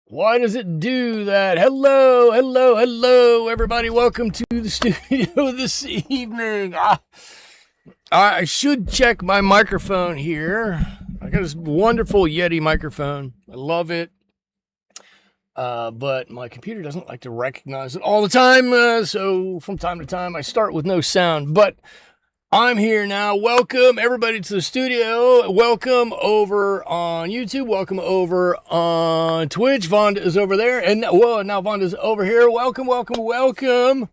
Why does it do that? Hello, hello, hello, everybody. Welcome to the studio this evening. I should check my microphone here. I got this wonderful Yeti microphone. I love it. But my computer doesn't like to recognize it all the time. So from time to time, I start with no sound. But I'm here now. Welcome everybody to the studio. Welcome over on YouTube. Welcome over on Twitch. Vonda is over there. And now Vonda's over here. Welcome, welcome, welcome.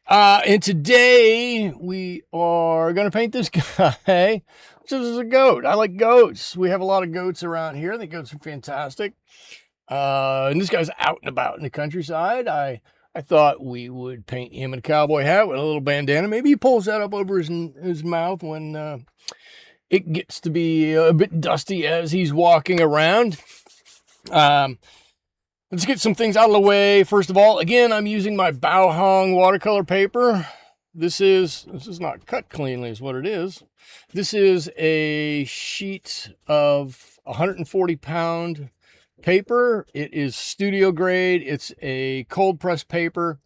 And today we are going to paint this guy, which is a goat. I like goats. We have a lot of goats around here. I think goats are fantastic. And this guy's out and about in the countryside. I thought we would paint him in a cowboy hat with a little bandana. Maybe he pulls that up over his mouth when it gets to be a bit dusty as he's walking around. Let's get some things out of the way. First of all, again, I'm using my Baohang watercolor paper. This is not cut cleanly is what it is. This is a sheet of 140-pound paper. It is studio grade. It's a cold press paper.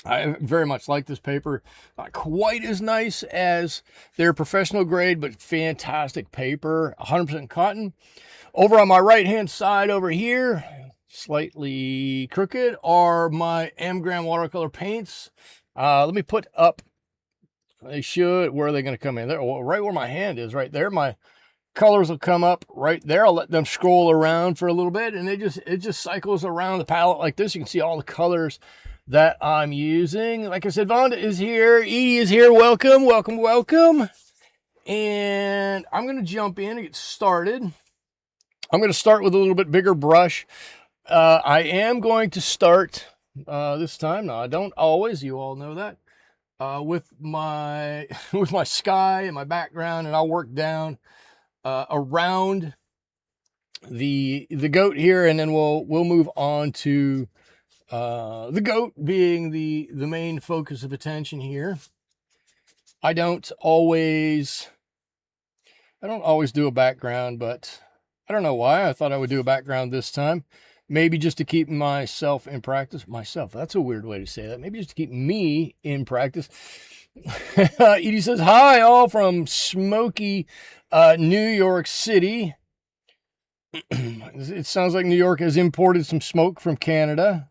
I very much like this paper. Not quite as nice as their professional grade, but fantastic paper. 100% cotton. Over on my right hand side over here, slightly crooked, are my Amgram watercolor paints. Let me put up, where are they going to come in? There, right where my hand is, right there. My colors will come up right there. I'll let them scroll around for a little bit, and it just cycles around the palette like this. You can see all the colors that I'm using. Like I said, Vonda is here. Edie is here. Welcome, welcome, welcome. And I'm going to jump in and get started. I'm going to start with a little bit bigger brush. I am going to start this time. Now, I don't always. You all know that. With my sky and my background, and I'll work down around the goat here, and then we'll move on to the goat being the main focus of attention here. I don't always do a background, but I don't know why. I thought I would do a background this time. Maybe just to keep myself in practice. Myself, that's a weird way to say that. Maybe just to keep me in practice. Edie says, hi, all from smoky New York City. It sounds like New York has imported some smoke from Canada.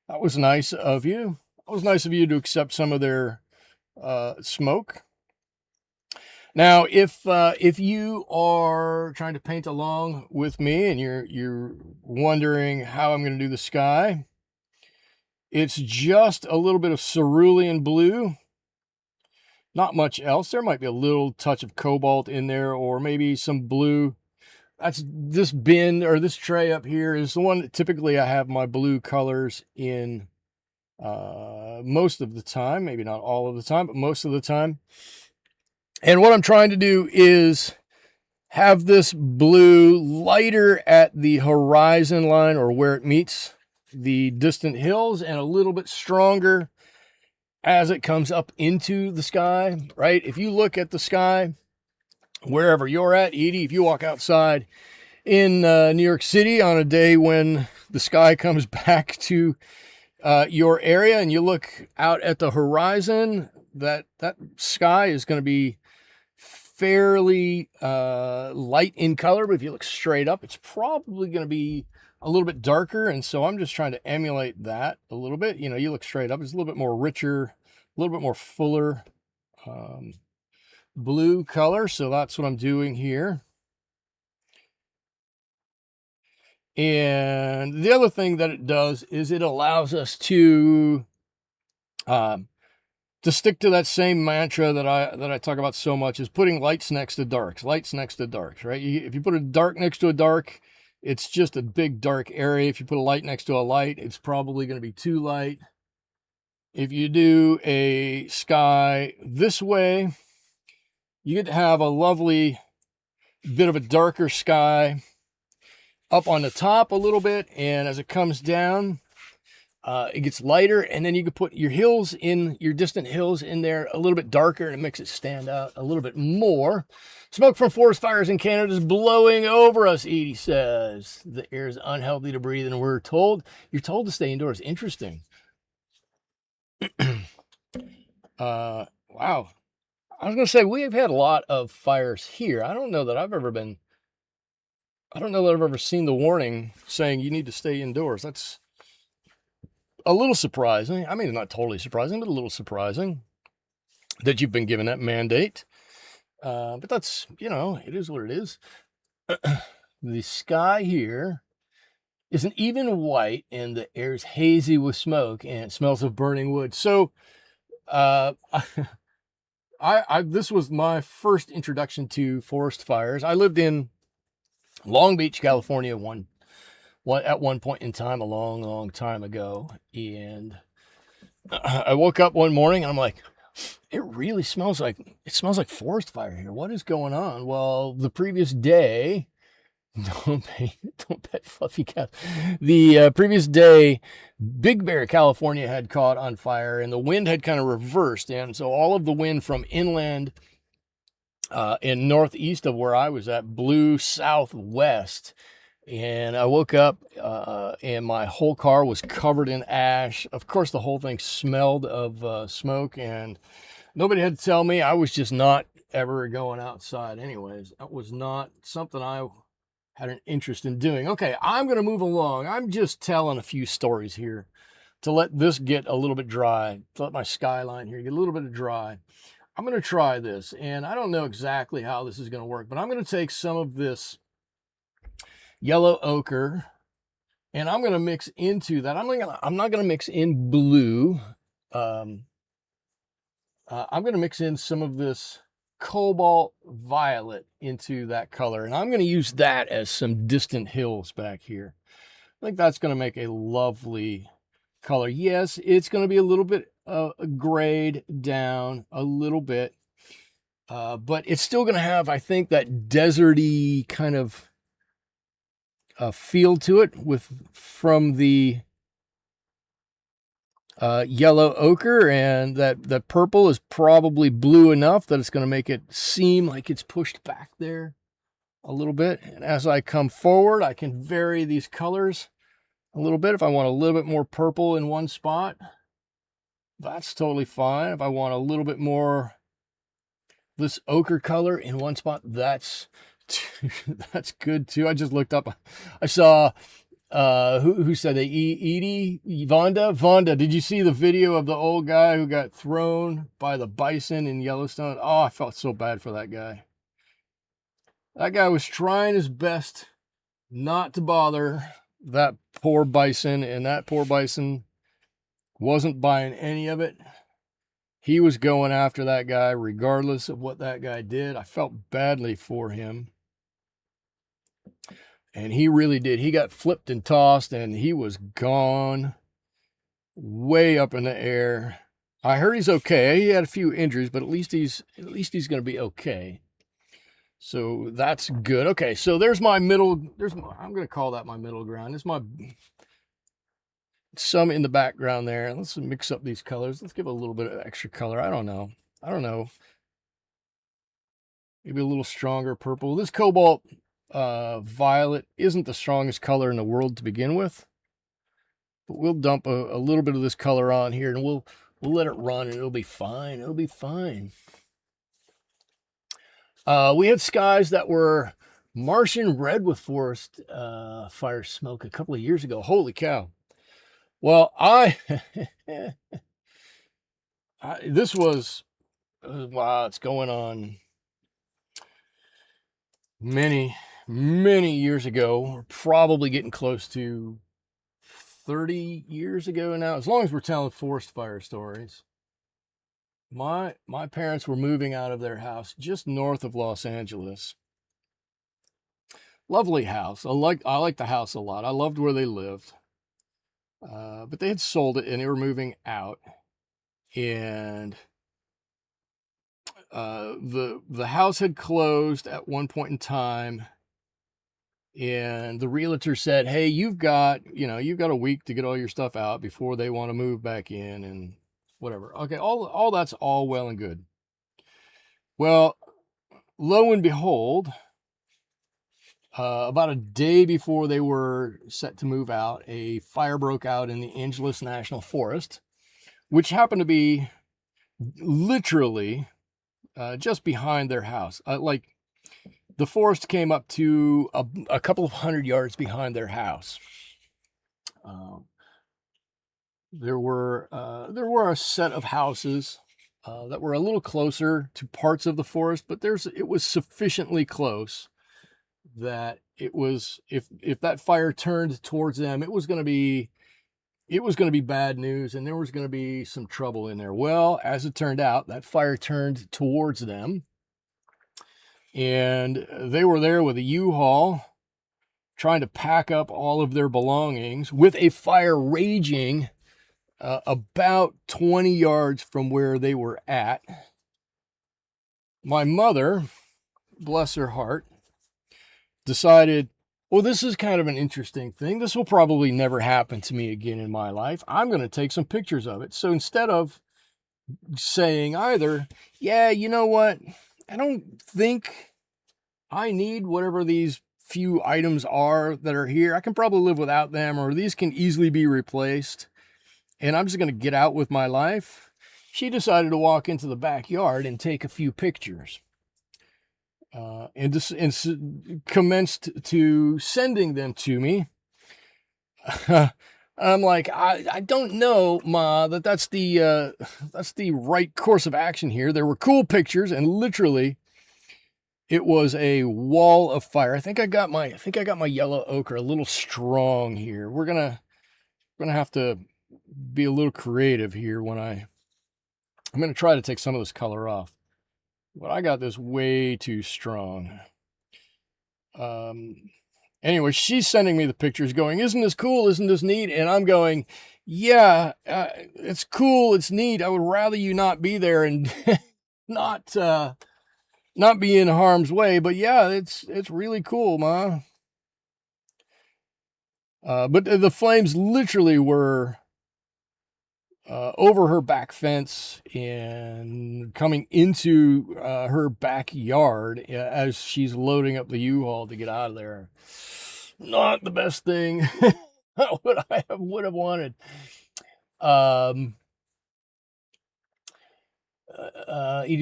That was nice of you. It was nice of you to accept some of their smoke. Now, if you are trying to paint along with me and you're wondering how I'm going to do the sky, it's just a little bit of cerulean blue. Not much else. There might be a little touch of cobalt in there, or maybe some blue. That's this bin, or this tray up here is the one that typically I have my blue colors in most of the time. Maybe not all of the time, but most of the time. And what I'm trying to do is have this blue lighter at the horizon line, or where it meets the distant hills, and a little bit stronger as it comes up into the sky, right? If you look at the sky, wherever you're at, Edie, if you walk outside in New York City on a day when the sky comes back to your area, and you look out at the horizon, that sky is going to be fairly light in color, but if you look straight up, it's probably going to be a little bit darker. And so I'm just trying to emulate that a little bit. You know, you look straight up, it's a little bit more richer, a little bit more fuller blue color. So that's what I'm doing here. And the other thing that it does is it allows us to stick to that same mantra that I talk about so much, is putting lights next to darks, right? If you put a dark next to a dark, it's just a big dark area. If you put a light next to a light, it's probably going to be too light. If you do a sky this way, you get to have a lovely bit of a darker sky up on the top a little bit, and as it comes down, It gets lighter, and then you can put your hills in, your distant hills in there a little bit darker, and it makes it stand out a little bit more. Smoke from forest fires in Canada is blowing over us, Edie says. The air is unhealthy to breathe, and you're told to stay indoors. Interesting. Wow. I was going to say, we've had a lot of fires here. I don't know that I've ever seen the warning saying you need to stay indoors. That's a little surprising. I mean, not totally surprising, but a little surprising that you've been given that mandate. But that's, it is what it is. The sky here isn't even white, and the air's hazy with smoke, and it smells of burning wood. So, this was my first introduction to forest fires. I lived in Long Beach, California, at one point in time, a long, long time ago. And I woke up one morning and I'm like, it really smells like forest fire here. What is going on? Well, the previous day, don't pet fluffy cats. The previous day, Big Bear, California had caught on fire, and the wind had kind of reversed. And so all of the wind from inland and northeast of where I was at blew southwest. And I woke up and my whole car was covered in ash. Of course, the whole thing smelled of smoke, and nobody had to tell me. I was just not ever going outside anyways. That was not something I had an interest in doing. Okay, I'm going to move along. I'm just telling a few stories here to let this get a little bit dry, to let my skyline here get a little bit of dry. I'm going to try this, and I don't know exactly how this is going to work, but I'm going to take some of this yellow ochre, and I'm going to mix into that. I'm not going to mix in blue. I'm going to mix in some of this cobalt violet into that color, and I'm going to use that as some distant hills back here. I think that's going to make a lovely color. Yes, it's going to be a little bit grayed down a little bit, but it's still going to have, I think, that deserty kind of feel to it from the yellow ochre, and that purple is probably blue enough that it's going to make it seem like it's pushed back there a little bit. And as I come forward, I can vary these colors a little bit. If I want a little bit more purple in one spot, that's totally fine. If I want a little bit more this ochre color in one spot, that's good too. I just looked up, I saw who said they Vonda, did you see the video of the old guy who got thrown by the bison in Yellowstone? Oh, I felt so bad for that guy. That guy was trying his best not to bother that poor bison, and that poor bison wasn't buying any of it. He was going after that guy regardless of what that guy did. I felt badly for him. And he really did. He got flipped and tossed, and he was gone, way up in the air. I heard he's okay. He had a few injuries, but at least he's going to be okay. So that's good. Okay, so there's my middle. I'm going to call that my middle ground. It's some in the background there. Let's mix up these colors. Let's give a little bit of extra color. I don't know. Maybe a little stronger purple. This cobalt violet isn't the strongest color in the world to begin with, but we'll dump a little bit of this color on here, and we'll let it run, and it'll be fine. It'll be fine. We had skies that were Martian red with forest fire smoke a couple of years ago. Holy cow. Well, this was, wow, it's going on many years ago. We're probably getting close to 30 years ago now, as long as we're telling forest fire stories. My parents were moving out of their house just north of Los Angeles. Lovely house. I like the house a lot. I loved where they lived. But they had sold it, and they were moving out. And the house had closed at one point in time. And the realtor said, hey, you've got a week to get all your stuff out before they want to move back in and whatever. Okay, all that's all well and good. Well, lo and behold, about a day before they were set to move out, a fire broke out in the Angeles National Forest, which happened to be literally just behind their house. Like the forest came up to a couple of 100 yards behind their house. There were a set of houses that were a little closer to parts of the forest, but it was sufficiently close that it was, if that fire turned towards them, it was going to be bad news, and there was going to be some trouble in there. Well, as it turned out, that fire turned towards them, and they were there with a U-Haul trying to pack up all of their belongings with a fire raging about 20 yards from where they were at. My mother, bless her heart, decided, well, this is kind of an interesting thing. This will probably never happen to me again in my life. I'm going to take some pictures of it. So instead of saying either, yeah, you know what, I don't think I need whatever these few items are that are here. I can probably live without them, or these can easily be replaced, and I'm just going to get out with my life, she decided to walk into the backyard and take a few pictures. And commenced to sending them to me. I'm like, I don't know, Ma, that's the right course of action here. There were cool pictures, and literally, it was a wall of fire. I think I got my yellow ochre a little strong here. We're gonna have to be a little creative here when I'm gonna try to take some of this color off. But I got this way too strong. Anyway, she's sending me the pictures going, isn't this cool? Isn't this neat? And I'm going, yeah, it's cool. It's neat. I would rather you not be there and not be in harm's way. But yeah, it's really cool, Ma. But the flames literally were over her back fence and coming into her backyard as she's loading up the U-Haul to get out of there. Not the best thing what I would have wanted. Edie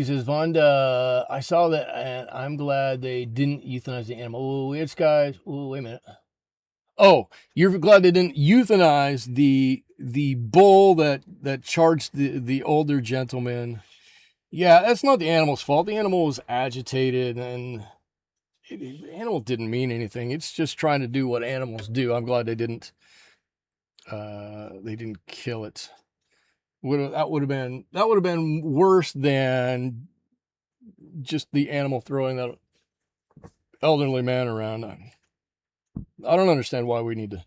says, Vonda, I saw that, and I'm glad they didn't euthanize the animal. Oh, it's guys. Oh, wait a minute. Oh, you're glad they didn't euthanize the bull that charged the older gentleman. Yeah, that's not the animal's fault. The animal was agitated, and the animal didn't mean anything. It's just trying to do what animals do. I'm glad they didn't kill it. That would have been worse than just the animal throwing that elderly man around. I don't understand why we need to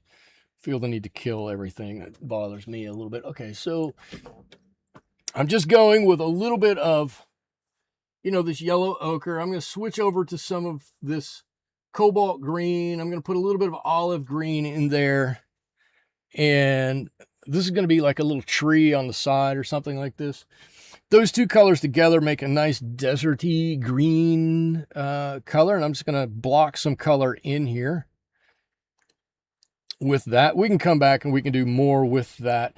feel the need to kill everything. That bothers me a little bit. Okay, so I'm just going with a little bit of, this yellow ochre. I'm going to switch over to some of this cobalt green. I'm going to put a little bit of olive green in there. And this is going to be like a little tree on the side or something like this. Those two colors together make a nice deserty green color. And I'm just going to block some color in here. With that, we can come back and we can do more with that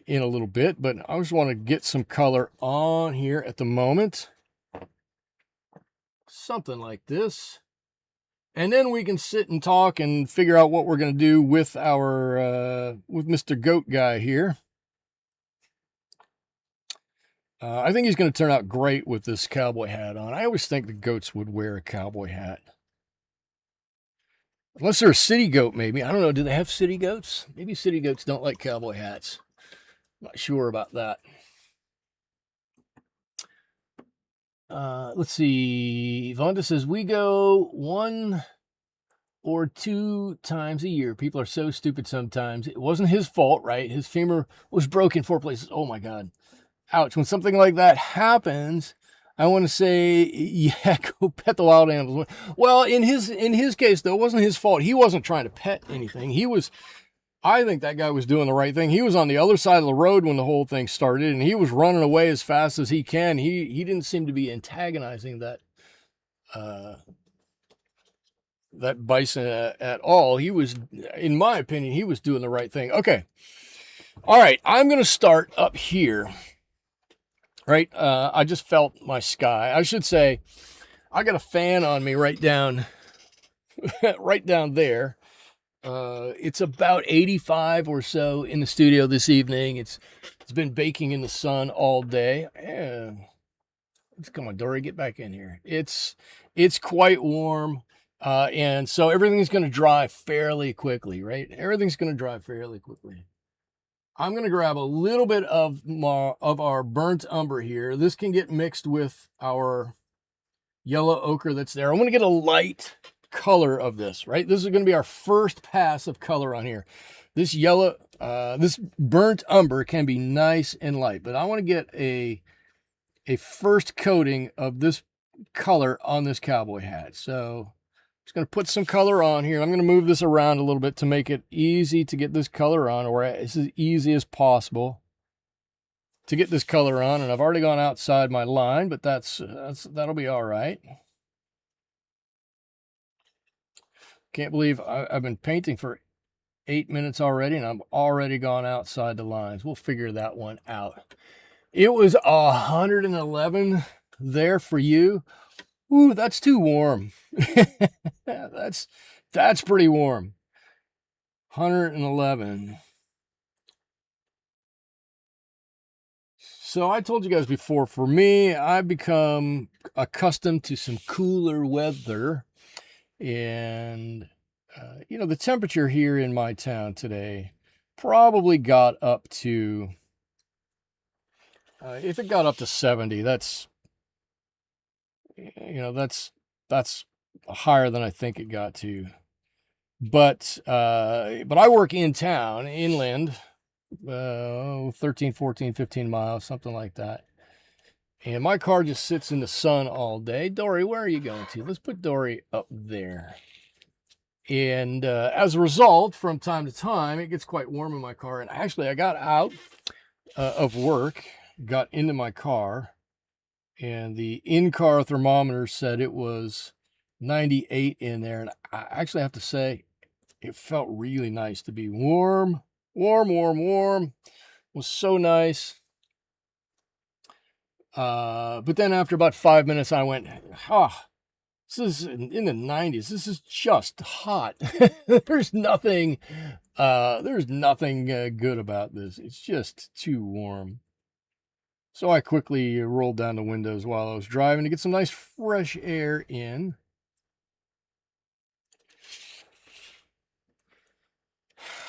in a little bit, but I just want to get some color on here at the moment. Something like this. And then we can sit and talk and figure out what we're going to do with our, with Mr. Goat guy here. I think he's going to turn out great with this cowboy hat on. I always think the goats would wear a cowboy hat. Unless they're a city goat, maybe. I don't know. Do they have city goats? Maybe city goats don't like cowboy hats. Not sure about that. Let's see. Vonda says, we go 1 or 2 times a year. People are so stupid sometimes. It wasn't his fault, right? His femur was broken 4 places. Oh, my God. Ouch. When something like that happens, I want to say, yeah, go pet the wild animals. Well, in his case, though, it wasn't his fault. He wasn't trying to pet anything. I think that guy was doing the right thing. He was on the other side of the road when the whole thing started, and he was running away as fast as he can. He didn't seem to be antagonizing that bison at all. He was, in my opinion, he was doing the right thing. Okay. All right. I'm going to start up here. Right. I just felt my sky. I should say I got a fan on me right down, right down there. It's about 85 or so in the studio this evening. It's been baking in the sun all day. Come on, Dory, get back in here. It's quite warm. And so everything's going to dry fairly quickly, right? Everything's going to dry fairly quickly. I'm going to grab a little bit of our burnt umber here. This can get mixed with our yellow ochre that's there. I want to get a light color of this, right? This is going to be our first pass of color on here. This yellow, this burnt umber can be nice and light, but I want to get a first coating of this color on this cowboy hat. So just going to put some color on here. I'm going to move this around a little bit to make it easy to get this color on, or it's as easy as possible to get this color on. And I've already gone outside my line, but that'll be all right. Can't believe I've been painting for 8 minutes already, and I've already gone outside the lines. We'll figure that one out. It was 111 there for you. Ooh, that's too warm. That's pretty warm. 111. So I told you guys before, for me, I've become accustomed to some cooler weather. And, the temperature here in my town today probably got up to, if it got up to 70, that's higher than I think it got to. But I work in town, inland, 13, 14, 15 miles, something like that. And my car just sits in the sun all day. Dory, where are you going to? Let's put Dory up there. And as a result, from time to time, it gets quite warm in my car. And actually, I got out of work, got into my car, and the in-car thermometer said it was 98 in there. And I actually have to say, it felt really nice to be warm. It was so nice. But then after about 5 minutes, I went, this is in the 90s. This is just hot. There's nothing good about this. It's just too warm. So I quickly rolled down the windows while I was driving to get some nice fresh air in.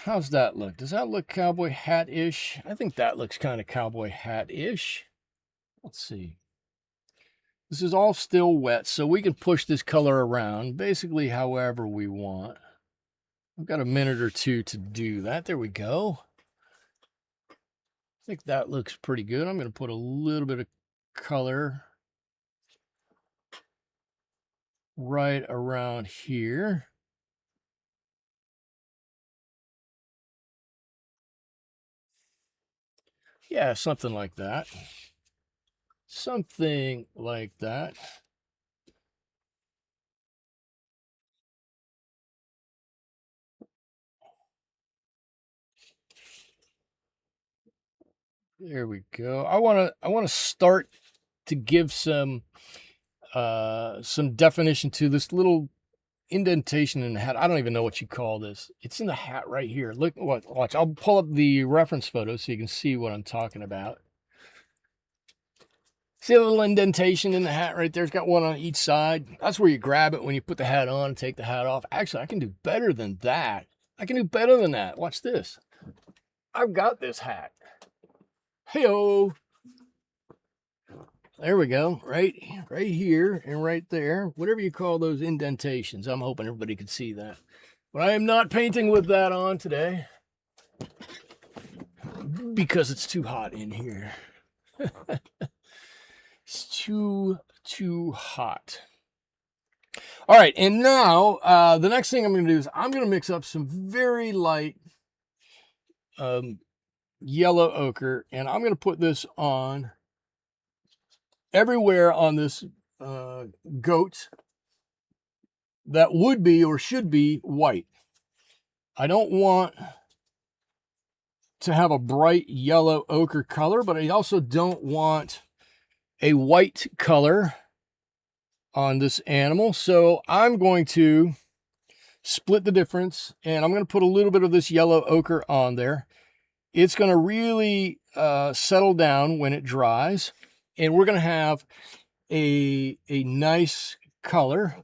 How's that look? Does that look cowboy hat-ish? I think that looks kind of cowboy hat-ish. Let's see. This is all still wet, so we can push this color around basically however we want. I've got a minute or two to do that. There we go. I think that looks pretty good. I'm going to put a little bit of color right around here. Yeah, something like that. Something like that. There we go. I want to start to give some definition to this little indentation in the hat. I don't even know what you call this. It's in the hat right here. Look, watch. I'll pull up the reference photo so you can see what I'm talking about. See a little indentation in the hat right there? It's got one on each side. That's where you grab it when you put the hat on and take the hat off. Actually, I can do better than that. Watch this. I've got this hat. Hey-o. There we go. Right here and right there. Whatever you call those indentations. I'm hoping everybody can see that. But I am not painting with that on today because it's too hot in here. It's too hot. All right, and now the next thing I'm going to do is I'm going to mix up some very light yellow ochre, and I'm going to put this on everywhere on this goat that would be or should be white. I don't want to have a bright yellow ochre color, but I also don't want a white color on this animal. So I'm going to split the difference, and I'm going to put a little bit of this yellow ochre on there. It's going to really settle down when it dries, and we're going to have a nice color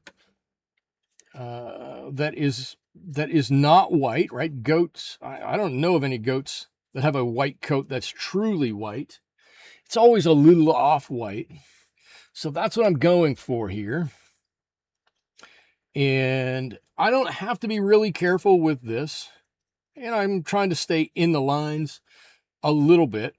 that is not white, right? Goats, I don't know of any goats that have a white coat that's truly white. It's always a little off-white. So that's what I'm going for here. And I don't have to be really careful with this. And I'm trying to stay in the lines a little bit.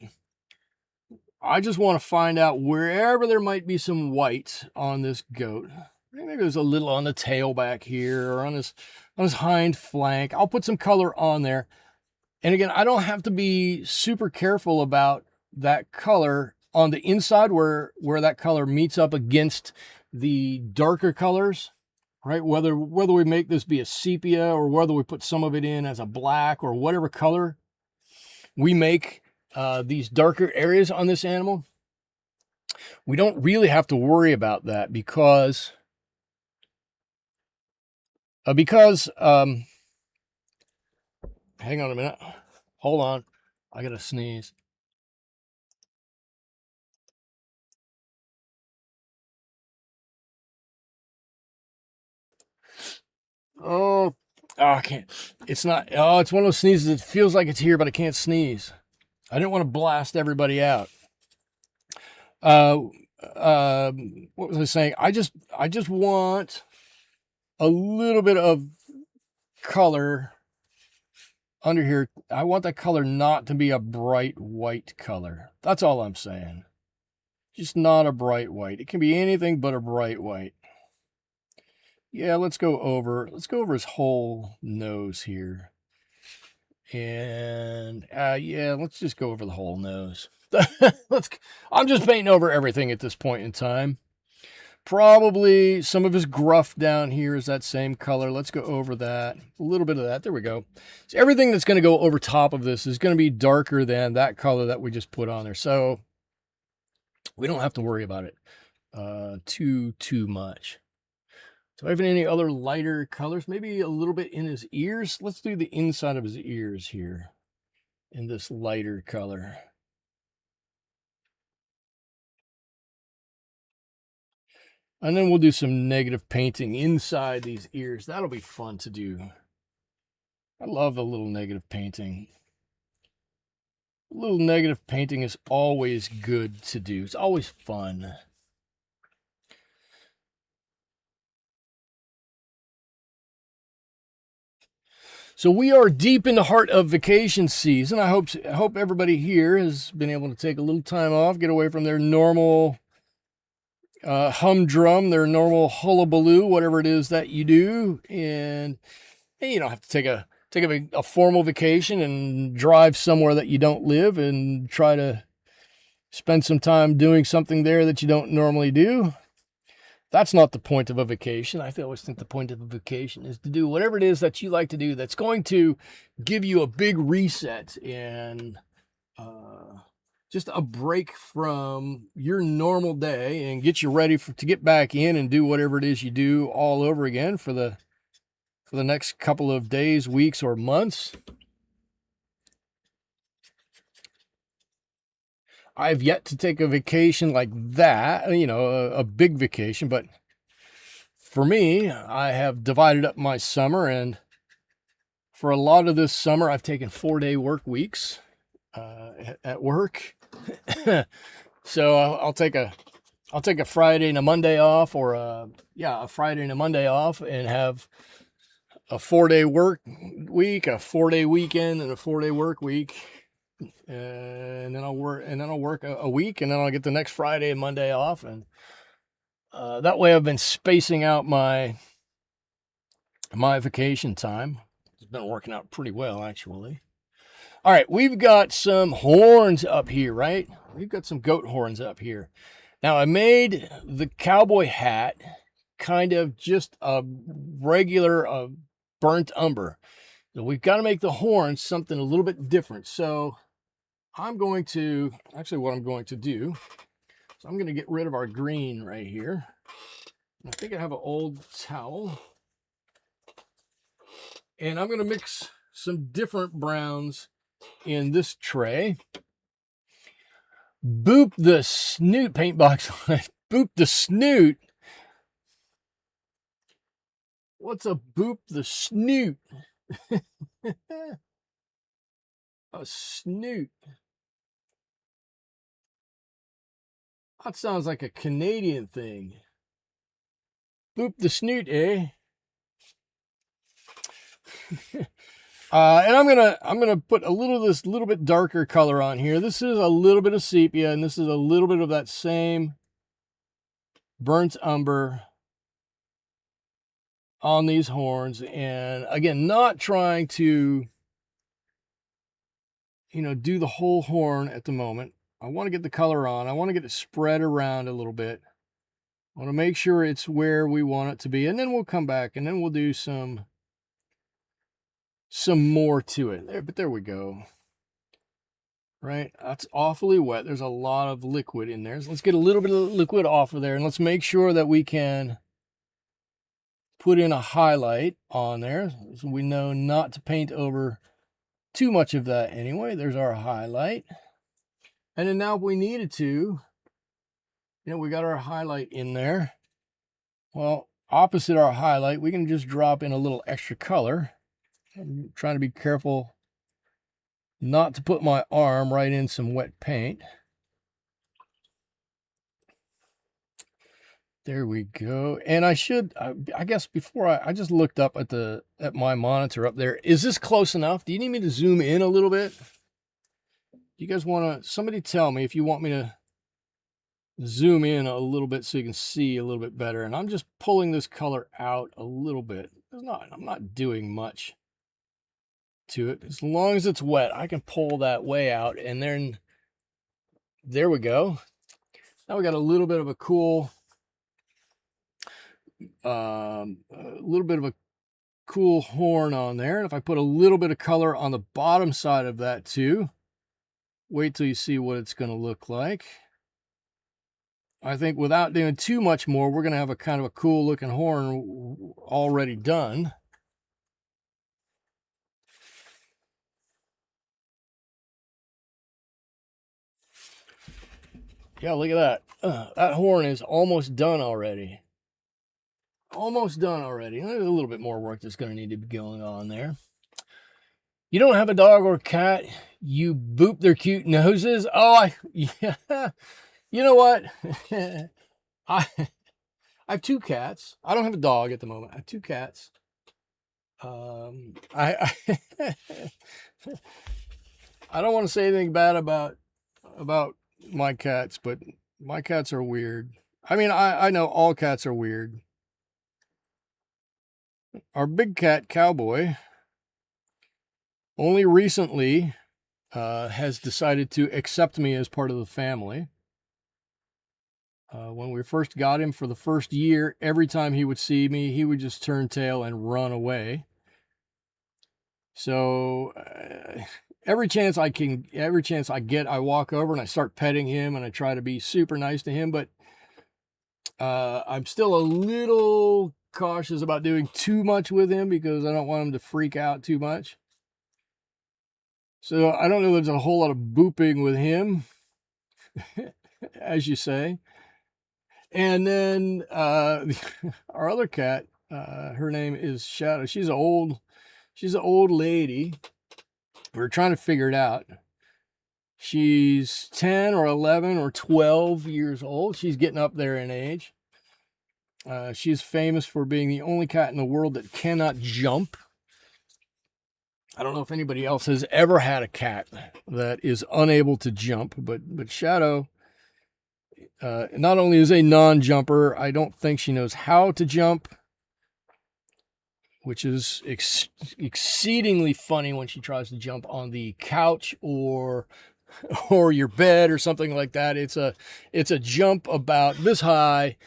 I just want to find out wherever there might be some white on this goat. Maybe there's a little on the tail back here or on his hind flank. I'll put some color on there. And again, I don't have to be super careful about that color on the inside where that color meets up against the darker colors, right? Whether we make this be a sepia or whether we put some of it in as a black or whatever color we make these darker areas on this animal, we don't really have to worry about that because hang on a minute. Hold on. I gotta sneeze. Oh, I can't. It's not. Oh, it's one of those sneezes that feels like it's here, but I can't sneeze. I didn't want to blast everybody out. What was I saying? I just want a little bit of color under here. I want that color not to be a bright white color. That's all I'm saying. Just not a bright white. It can be anything but a bright white. Yeah, let's go over his whole nose here. And yeah, let's just go over the whole nose. I'm just painting over everything at this point in time. Probably some of his gruff down here is that same color. Let's go over that. A little bit of that. There we go. So everything that's going to go over top of this is going to be darker than that color that we just put on there. So we don't have to worry about it too much. Do I have any other lighter colors? Maybe a little bit in his ears. Let's do the inside of his ears here in this lighter color. And then we'll do some negative painting inside these ears. That'll be fun to do. I love the little negative painting. A little negative painting is always good to do. It's always fun. So we are deep in the heart of vacation season. I hope everybody here has been able to take a little time off, get away from their normal humdrum, their normal hullabaloo, whatever it is that you do, and you don't have to take a formal vacation and drive somewhere that you don't live and try to spend some time doing something there that you don't normally do. That's not the point of a vacation. I always think the point of a vacation is to do whatever it is that you like to do that's going to give you a big reset and just a break from your normal day and get you ready to get back in and do whatever it is you do all over again for the next couple of days, weeks, or months. I've yet to take a vacation like that, a big vacation, but for me, I have divided up my summer, and for a lot of this summer, I've taken 4-day work weeks at work. So I'll take a Friday and a Monday off, or a Friday and a Monday off, and have a 4-day work week, a 4-day weekend, and a 4-day work week. and then I'll work a week, and then I'll get the next Friday and Monday off, and that way I've been spacing out my vacation time. It's been working out pretty well, actually. All right, we've got some horns up here, right? We've got some goat horns up here. Now, I made the cowboy hat kind of just a regular burnt umber. So we've got to make the horns something a little bit different. So I'm going to, actually what I'm going to do, so I'm going to get rid of our green right here. I think I have an old towel. And I'm going to mix some different browns in this tray. Boop the snoot, paint box. Boop the snoot. What's a boop the snoot? A snoot. That sounds like a Canadian thing. Boop the snoot, eh? And I'm gonna put a little bit darker color on here. This is a little bit of sepia, and this is a little bit of that same burnt umber on these horns. And again, not trying to, do the whole horn at the moment. I want to get the color on. I want to get it spread around a little bit. I want to make sure it's where we want it to be, and then we'll come back and then we'll do some more to it. But there we go. Right, that's awfully wet. There's a lot of liquid in there. So let's get a little bit of liquid off of there, and let's make sure that we can put in a highlight on there, so we know not to paint over too much of that anyway. There's our highlight. And then now if we needed to, we got our highlight in there. Well, opposite our highlight, we can just drop in a little extra color. I'm trying to be careful not to put my arm right in some wet paint. There we go. And I should, I guess before I just looked up at my monitor up there. Is this close enough? Do you need me to zoom in a little bit? You guys want to, somebody tell me if you want me to zoom in a little bit so you can see a little bit better. And I'm just pulling this color out a little bit. I'm not doing much to it. As long as it's wet, I can pull that way out, and then there we go. Now we got a little bit of a cool horn on there. And if I put a little bit of color on the bottom side of that too, wait till you see what it's going to look like. I think without doing too much more, we're going to have a kind of a cool looking horn already done. Yeah, look at that. That horn is almost done already. Almost done already. There's a little bit more work that's going to need to be going on there. You don't have a dog or cat, you boop their cute noses. Oh, yeah. You know what? I have two cats. I don't have a dog at the moment. I have two cats. I don't want to say anything bad about my cats, but my cats are weird. I mean, I know all cats are weird. Our big cat, Cowboy, only recently has decided to accept me as part of the family. When we first got him for the first year, every time he would see me, he would just turn tail and run away. So every chance I get, I walk over and I start petting him and I try to be super nice to him, but I'm still a little cautious about doing too much with him because I don't want him to freak out too much. So I don't know, there's a whole lot of booping with him, as you say. And then our other cat, her name is Shadow. She's an old lady. We're trying to figure it out. She's 10 or 11 or 12 years old. She's getting up there in age. She's famous for being the only cat in the world that cannot jump. I don't know if anybody else has ever had a cat that is unable to jump, but Shadow not only is a non-jumper, I don't think she knows how to jump, which is exceedingly funny when she tries to jump on the couch or your bed or something like that. It's a jump about this high,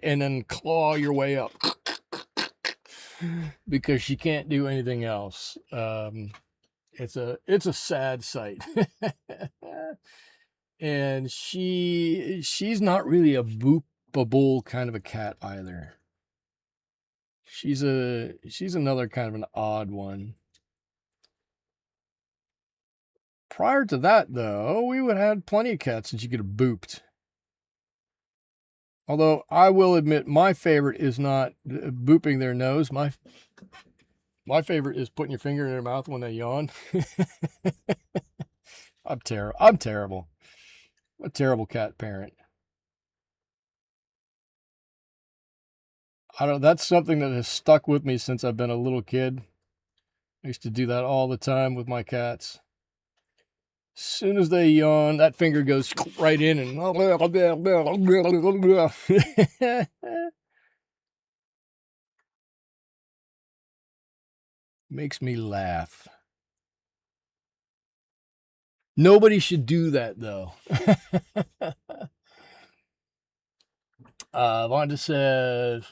and then claw your way up because she can't do anything else. It's a sad sight. And she's not really a boopable kind of a cat either. She's another kind of an odd one. Prior to that, though, we would have had plenty of cats that you could have booped. Although I will admit, my favorite is not booping their nose. My favorite is putting your finger in their mouth when they yawn. I'm terrible. A terrible cat parent. That's something that has stuck with me since I've been a little kid. I used to do that all the time with my cats. As soon as they yawn, that finger goes right in and makes me laugh. Nobody should do that, though. Vonda says,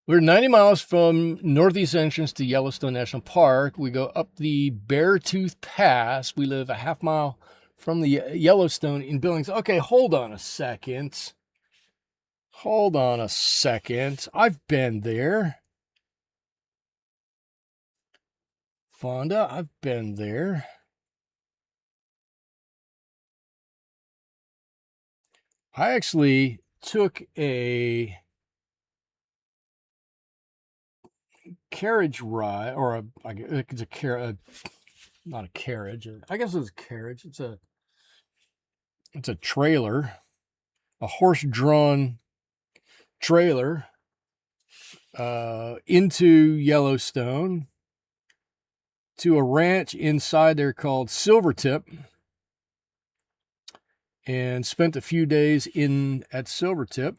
we're 90 miles from northeast entrance to Yellowstone National Park. We go up the Beartooth Pass. We live a half mile from the Yellowstone in Billings. Okay, hold on a second. I've been there. Fonda, I've been there. I actually took a carriage ride, or it's a carriage, not a carriage. I guess it's a carriage. It's a trailer, a horse-drawn trailer into Yellowstone to a ranch inside there called Silvertip, and spent a few days at Silvertip.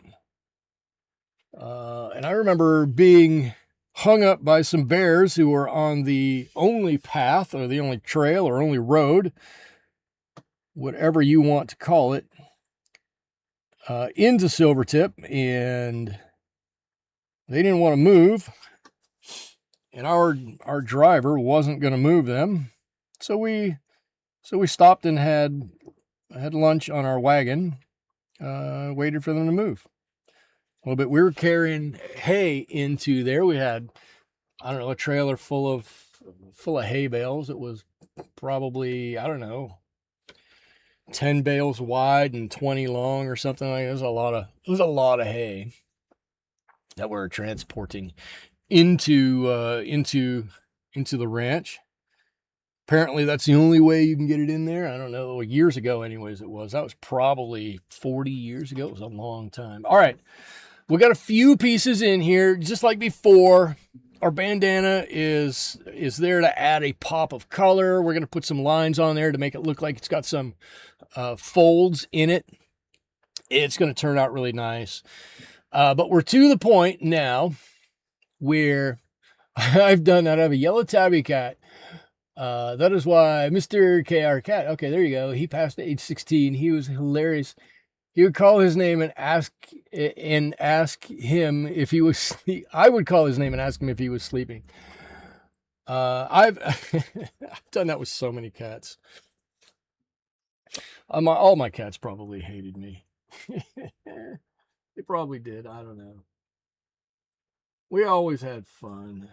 And I remember being hung up by some bears who were on the only path or the only trail or only road, whatever you want to call it, into Silvertip, and they didn't want to move, and our driver wasn't going to move them, so we stopped and had lunch on our wagon, waited for them to move. Well, but we were carrying hay into there. We had, I don't know, a trailer full of hay bales. It was probably, I don't know, 10 bales wide and 20 long or something like that. It was a lot of hay that we were transporting into the ranch. Apparently that's the only way you can get it in there. I don't know, years ago anyways it was. That was probably 40 years ago. It was a long time. All right. We got a few pieces in here, just like before. Our bandana is there to add a pop of color. We're going to put some lines on there to make it look like it's got some folds in it. It's going to turn out really nice. But we're to the point now where I've done that. I have a yellow tabby cat. That is why Mr. KR Cat, okay, there you go. He passed age 16. He was hilarious. He would call his name and ask him if he was sleep. I would call his name and ask him if he was sleeping. I've done that with so many cats. All my cats probably hated me. They probably did. I don't know. We always had fun.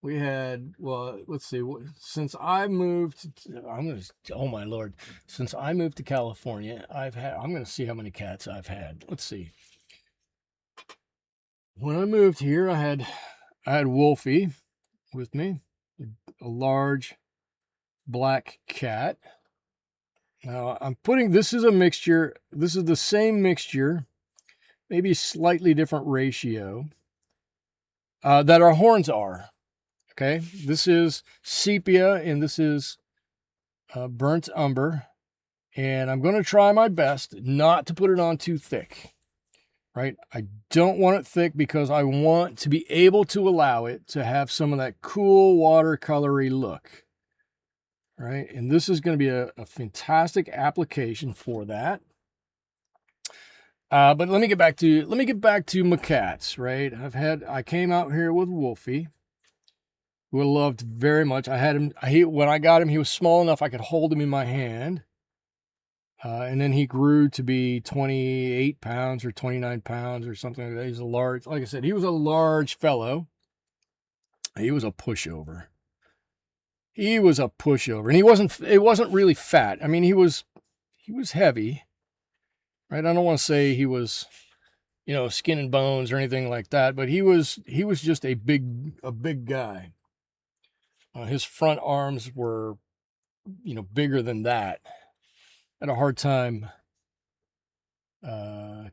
We had, well, let's see, since I moved, oh my Lord, since I moved to California, I'm going to see how many cats I've had. Let's see. When I moved here, I had Wolfie with me, a large black cat. Now this is a mixture. This is the same mixture, maybe slightly different ratio, that our horns are. Okay, this is sepia and this is burnt umber. And I'm going to try my best not to put it on too thick, right? I don't want it thick because I want to be able to allow it to have some of that cool watercolory look, right? And this is going to be a fantastic application for that. But let me get back to my cats, right? I came out here with Wolfie, who I loved very much. When I got him, he was small enough I could hold him in my hand. And then he grew to be 28 pounds or 29 pounds or something like that. He's like I said, he was a large fellow. He was a pushover. And it wasn't really fat. I mean, he was heavy, right? I don't want to say he was, skin and bones or anything like that, but he was just a big guy. His front arms were, bigger than that. Had a hard time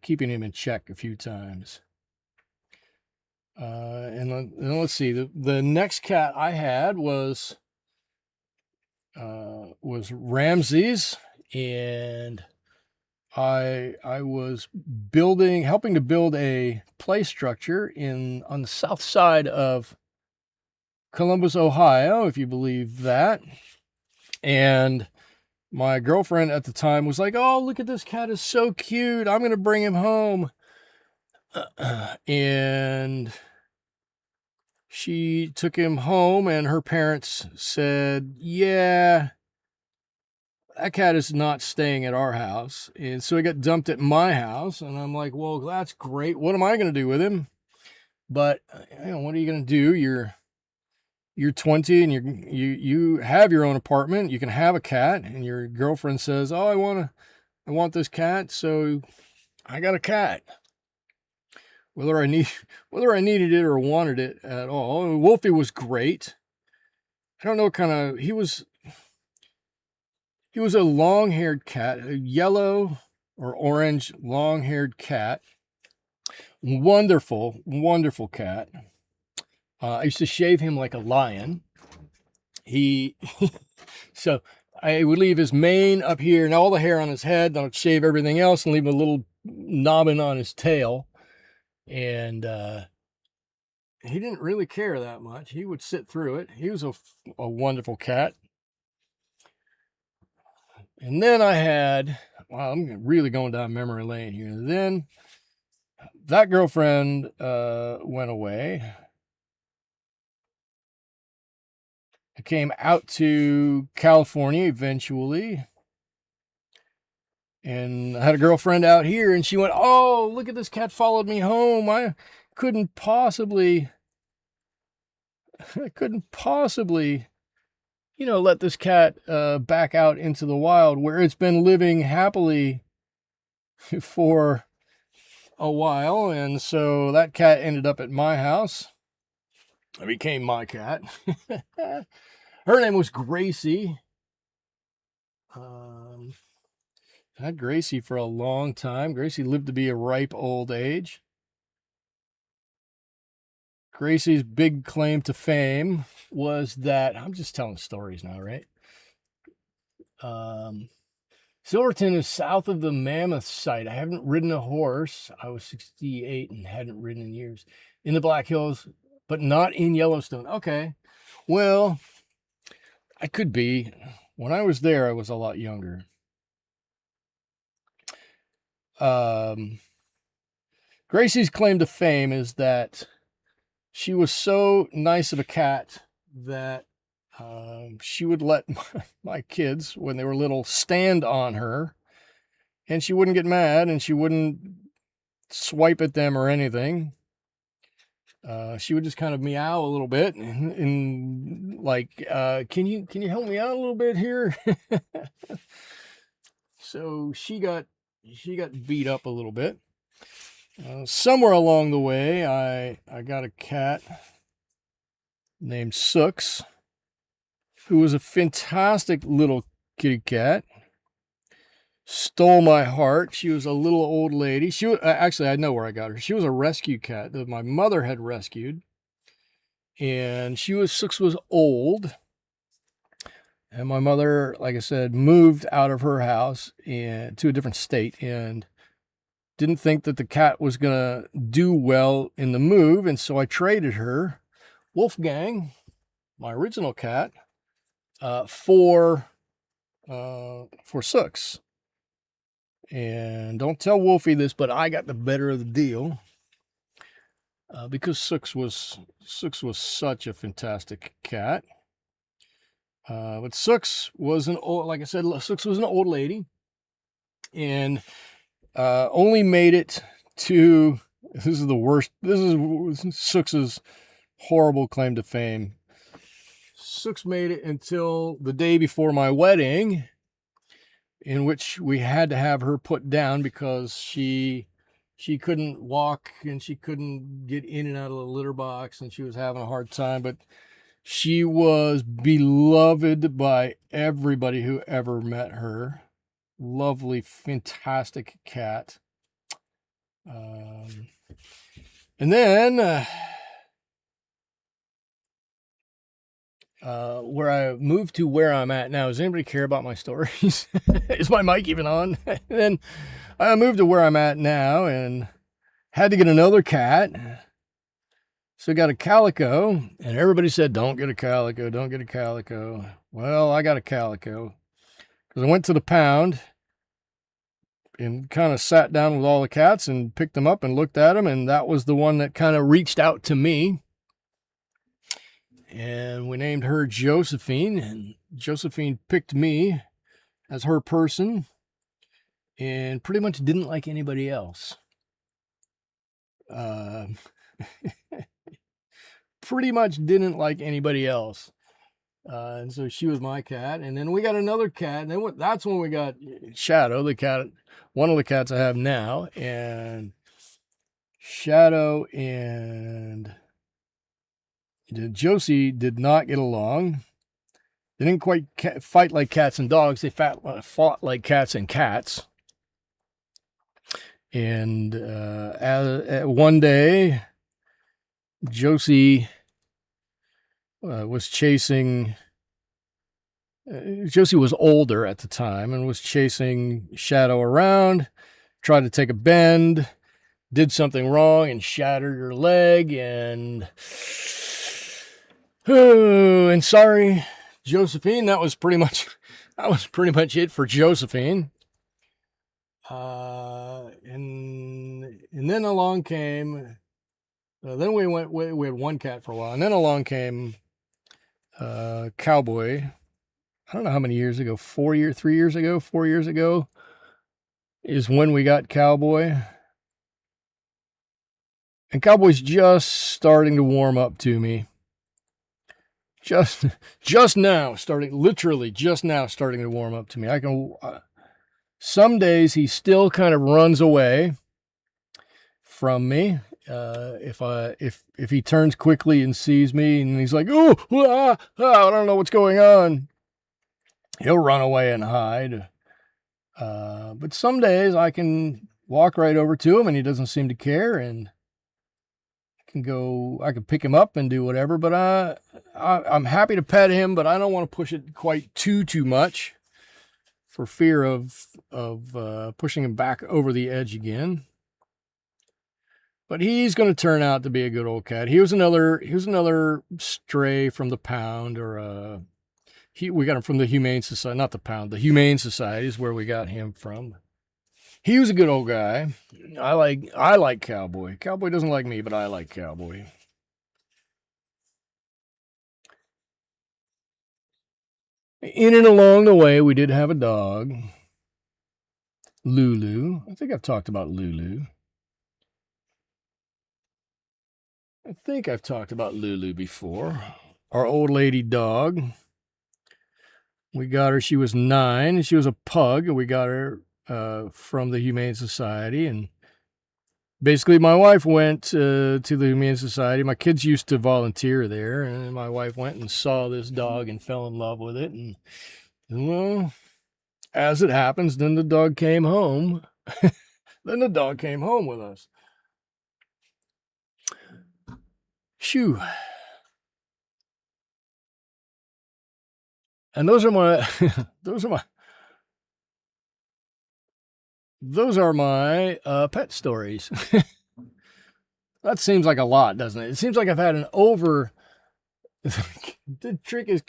keeping him in check a few times. And let's see, the next cat I had was Ramses, and I was helping to build a play structure on the south side of Columbus, Ohio, if you believe that. And my girlfriend at the time was like, "Oh, look at this cat, is so cute. I'm going to bring him home." And she took him home, and her parents said, "Yeah, that cat is not staying at our house." And so he got dumped at my house, and I'm like, "Well, that's great. What am I going to do with him?" But, what are you going to do? You're 20 and you have your own apartment. You can have a cat, and your girlfriend says, "Oh, I want this cat, so I got a cat." Whether I needed it or wanted it at all. Wolfie was great. I don't know what kind of he was a long-haired cat, a yellow or orange long-haired cat. Wonderful, wonderful cat. I used to shave him like a lion. So I would leave his mane up here and all the hair on his head. Then I'd shave everything else and leave a little knobbing on his tail. And he didn't really care that much. He would sit through it. He was a wonderful cat. And then I'm really going down memory lane here. Then that girlfriend went away. I came out to California eventually. And I had a girlfriend out here, and she went, "Oh, look at this cat followed me home. I couldn't possibly, let this cat back out into the wild where it's been living happily for a while." And so that cat ended up at my house. It became my cat. Her name was Gracie. I had Gracie for a long time. Gracie lived to be a ripe old age. Gracie's big claim to fame was that, I'm just telling stories now, right? Silverton is south of the Mammoth site. I haven't ridden a horse. I was 68 and hadn't ridden in years. In the Black Hills, but not in Yellowstone. Okay. Well, I could be. When I was there, I was a lot younger. Gracie's claim to fame is that she was so nice of a cat that she would let my kids, when they were little, stand on her, and she wouldn't get mad, and she wouldn't swipe at them or anything. She would just kind of meow a little bit and like, can you help me out a little bit here? So she got beat up a little bit. Somewhere along the way, I got a cat named Sooks, who was a fantastic little kitty cat. Stole my heart. She was a little old lady. She was, actually, I know where I got her. She was a rescue cat that my mother had rescued. And Six was old. And my mother, like I said, moved out of her house and to a different state and didn't think that the cat was going to do well in the move. And so I traded her, Wolfgang, my original cat, for Six. And don't tell Wolfie this, but I got the better of the deal because Six was such a fantastic cat. But Six was an old, like I said, Six was an old lady, and only made it to. This is the worst. This is Six's horrible claim to fame. Six made it until the day before my wedding, in which we had to have her put down because she couldn't walk and she couldn't get in and out of the litter box and she was having a hard time. But she was beloved by everybody who ever met her. Lovely, fantastic cat. And then where I moved to where I'm at now. Does anybody care about my stories? Is my mic even on? Then I moved to where I'm at now and had to get another cat. So I got a calico, and everybody said, don't get a calico, don't get a calico. Well, I got a calico because I went to the pound and kind of sat down with all the cats and picked them up and looked at them, and that was the one that kind of reached out to me. And we named her Josephine, and Josephine picked me as her person and pretty much didn't like anybody else. Pretty much didn't like anybody else. And so she was my cat. And then we got another cat. And then that's when we got Shadow, the cat, one of the cats I have now. And Shadow and Josie did not get along. They didn't quite fight like cats and dogs. They fought like cats and cats. And one day, Josie was chasing. Josie was older at the time and was chasing Shadow around, tried to take a bend, did something wrong and shattered her leg. And sorry, Josephine. That was pretty much it for Josephine. And then along came. Then we had one cat for a while, and then along came Cowboy. I don't know how many years ago, 4 years ago is when we got Cowboy. And Cowboy's just starting to warm up to me. Just now starting to warm up to me. I can, some days he still kind of runs away from me. If he turns quickly and sees me and he's like, I don't know what's going on, he'll run away and hide. But some days I can walk right over to him and he doesn't seem to care, and I can pick him up and do whatever. But I'm happy to pet him, but I don't want to push it quite too much for fear of pushing him back over the edge again. But he's going to turn out to be a good old cat. He was another stray from the pound, or we got him from the Humane Society, not the pound. The Humane Society is where we got him from. He was a good old guy. I like Cowboy. Cowboy doesn't like me, but I like Cowboy. In and along the way, we did have a dog, Lulu. I think I've talked about Lulu. Before. Our old lady dog. We got her, she was 9. She was a pug, and we got her from the Humane Society. And basically, my wife went to the Humane Society. My kids used to volunteer there, and my wife went and saw this dog and fell in love with it. And well, as it happens, then the dog came home. Then the dog came home with us. Shoo. And those are my, those are my pet stories. That seems like a lot, doesn't it? It seems like I've had an over. The trick is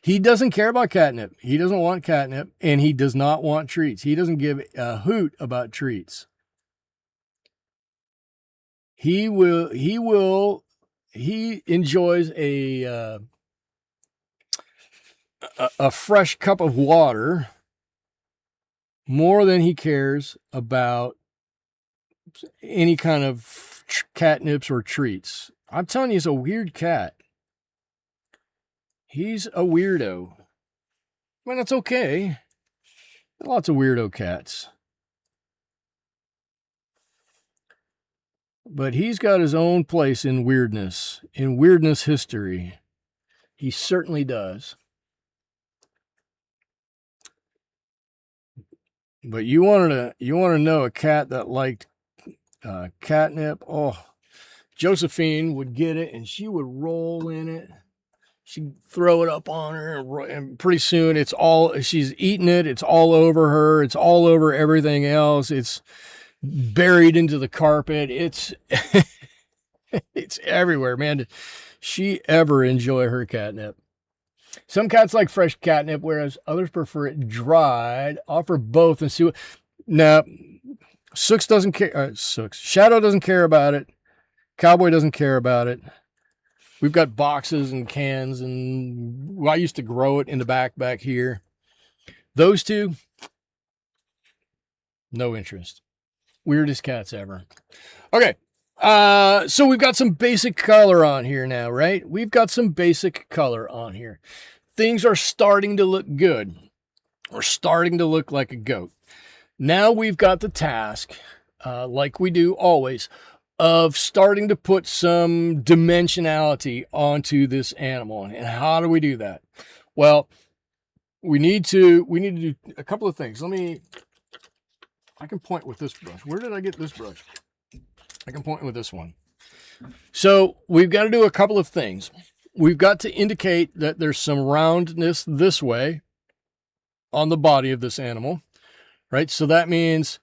he doesn't care about catnip. He doesn't want catnip, and he does not want treats. He doesn't give a hoot about treats. He enjoys a fresh cup of water more than he cares about any kind of catnips or treats. I'm telling you, he's a weird cat. He's a weirdo. I mean, that's okay. Lots of weirdo cats. But he's got his own place in weirdness history. He certainly does. But you want to know a cat that liked catnip? Oh, Josephine would get it and she would roll in it. She'd throw it up on her, and pretty soon she's eating it. It's all over her. It's all over everything else. It's buried into the carpet. It's it's everywhere, man. Did she ever enjoy her catnip? Some cats like fresh catnip, whereas others prefer it dried. Offer both and see what. Now, Sooks doesn't care. Shadow doesn't care about it. Cowboy doesn't care about it. We've got boxes and cans, and I used to grow it in the back here. Those two, no interest. Weirdest cats ever. Okay, so we've got some basic color on here now, right? We've got some basic color on here. Things are starting to look good. We're starting to look like a goat. Now we've got the task, like we do always, of starting to put some dimensionality onto this animal. And how do we do that? Well, we need to do a couple of things. I can point with this brush. Where did I get this brush? I can point with this one. So we've got to do a couple of things. We've got to indicate that there's some roundness this way on the body of this animal, right? So that means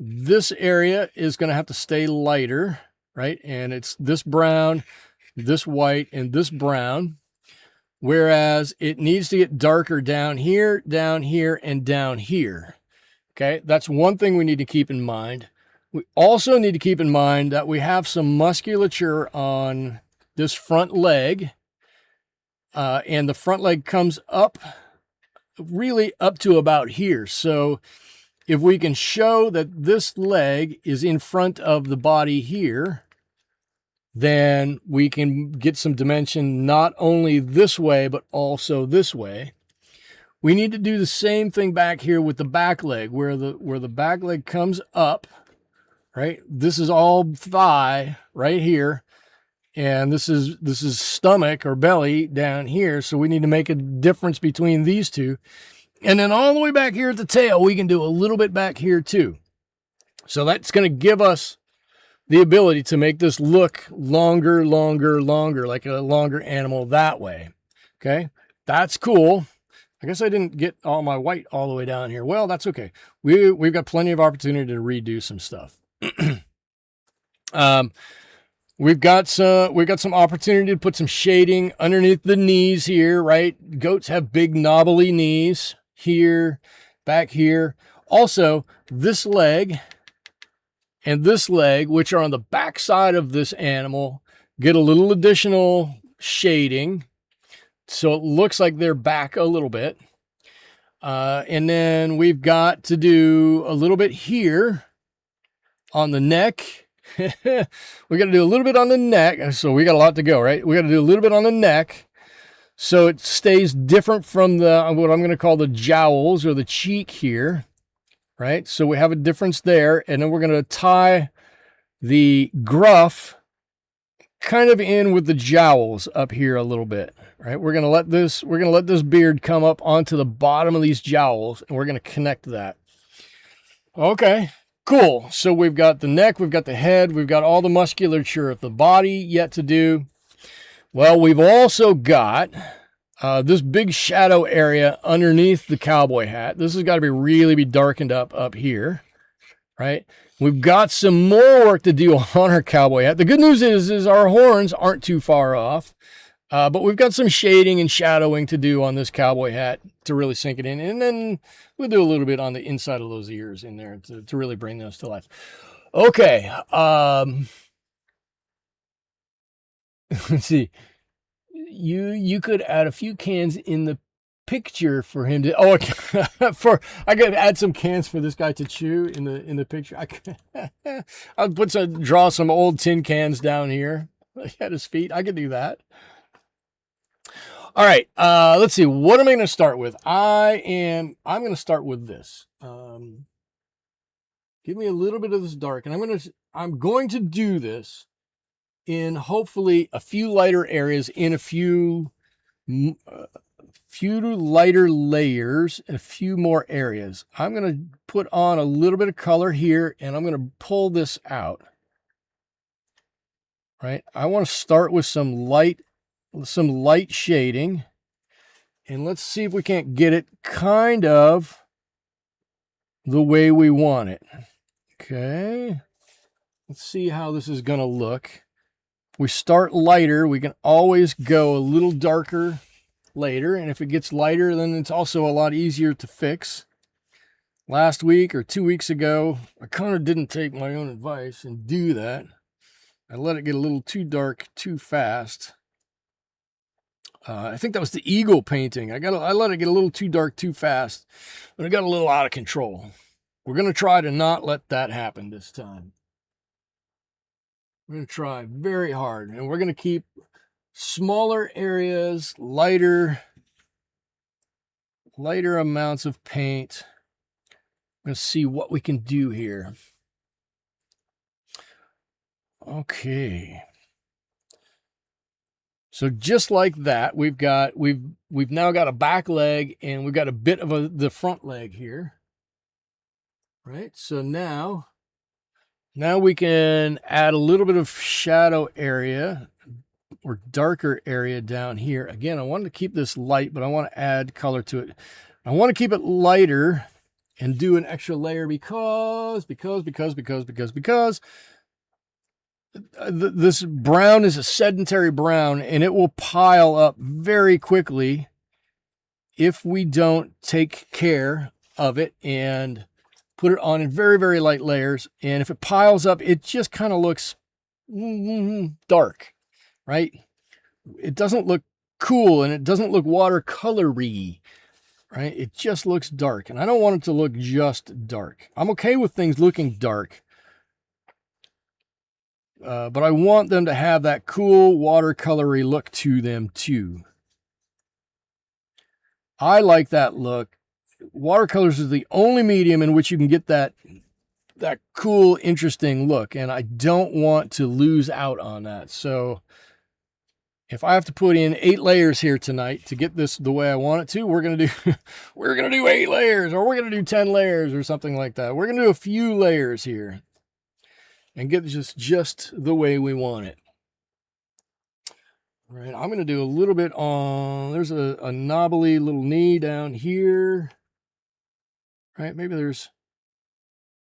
this area is going to have to stay lighter, right? And it's this brown, this white, and this brown. Whereas it needs to get darker down here, and down here. Okay, that's one thing we need to keep in mind. We also need to keep in mind that we have some musculature on this front leg. And the front leg comes up, really up to about here. So if we can show that this leg is in front of the body here, then we can get some dimension not only this way, but also this way. We need to do the same thing back here with the back leg, where the back leg comes up, right? This is all thigh right here. And this is stomach or belly down here. So we need to make a difference between these two. And then all the way back here at the tail, we can do a little bit back here too. So that's going to give us the ability to make this look longer, like a longer animal that way. Okay, that's cool. I guess I didn't get all my white all the way down here. Well, that's okay. We've got plenty of opportunity to redo some stuff. We've got some opportunity to put some shading underneath the knees here, right? Goats have big knobbly knees here, back here. Also, this leg and this leg, which are on the back side of this animal, get a little additional shading. So it looks like they're back a little bit. And then we've got to do a little bit here on the neck. We got to do a little bit on the neck. So we got a lot to go, right? We got to do a little bit on the neck so it stays different from what I'm going to call the jowls or the cheek here, right? So we have a difference there. And then we're going to tie the gruff kind of in with the jowls up here a little bit, right? We're going to let this beard come up onto the bottom of these jowls, and we're going to connect that. Okay. Cool. So we've got the neck, we've got the head, we've got all the musculature of the body yet to do. Well, we've also got This big shadow area underneath the cowboy hat, this has got to be really darkened up here, right? We've got some more work to do on our cowboy hat. The good news is our horns aren't too far off, but we've got some shading and shadowing to do on this cowboy hat to really sink it in. And then we'll do a little bit on the inside of those ears in there to really bring those to life. Okay. Let's see. You could add a few cans in the picture for him to I could add some cans for this guy to chew in the picture. I'll draw some old tin cans down here at his feet. I could do that. All right, let's see. What am I going to start with? I'm going to start with this. Give me a little bit of this dark, and I'm going to do this in hopefully a few lighter areas, in a few lighter layers, and a few more areas. I'm going to put on a little bit of color here, and I'm going to pull this out. Right? I want to start with some light shading, and let's see if we can't get it kind of the way we want it. Okay. Let's see how this is going to look. We start lighter, we can always go a little darker later, and if it gets lighter, then it's also a lot easier to fix. Last week or 2 weeks ago, I kind of didn't take my own advice and do that. I let it get a little too dark too fast. I think that was the eagle painting. I let it get a little too dark too fast, but it got a little out of control. We're going to try to not let that happen this time. We're going to try very hard, and we're going to keep smaller areas, lighter amounts of paint. We're going to see what we can do here. Okay. So just like that, we've now got a back leg, and we've got a bit of the front leg here. Right? So now we can add a little bit of shadow area or darker area down here. Again, I wanted to keep this light, but I want to add color to it. I want to keep it lighter and do an extra layer because this brown is a sedentary brown, and it will pile up very quickly if we don't take care of it and put it on in very, very light layers. And if it piles up, it just kind of looks dark, right? It doesn't look cool, and it doesn't look watercolory, right? It just looks dark, and I don't want it to look just dark. I'm okay with things looking dark, but I want them to have that cool watercolory look to them too. I like that look. Watercolors is the only medium in which you can get that cool, interesting look, and I don't want to lose out on that. So if I have to put in 8 layers here tonight to get this the way I want it to, we're gonna do 8 layers, or we're gonna do 10 layers or something like that. We're gonna do a few layers here and get just the way we want it. All right, I'm gonna do a little bit on. There's a knobbly little knee down here. Right, maybe there's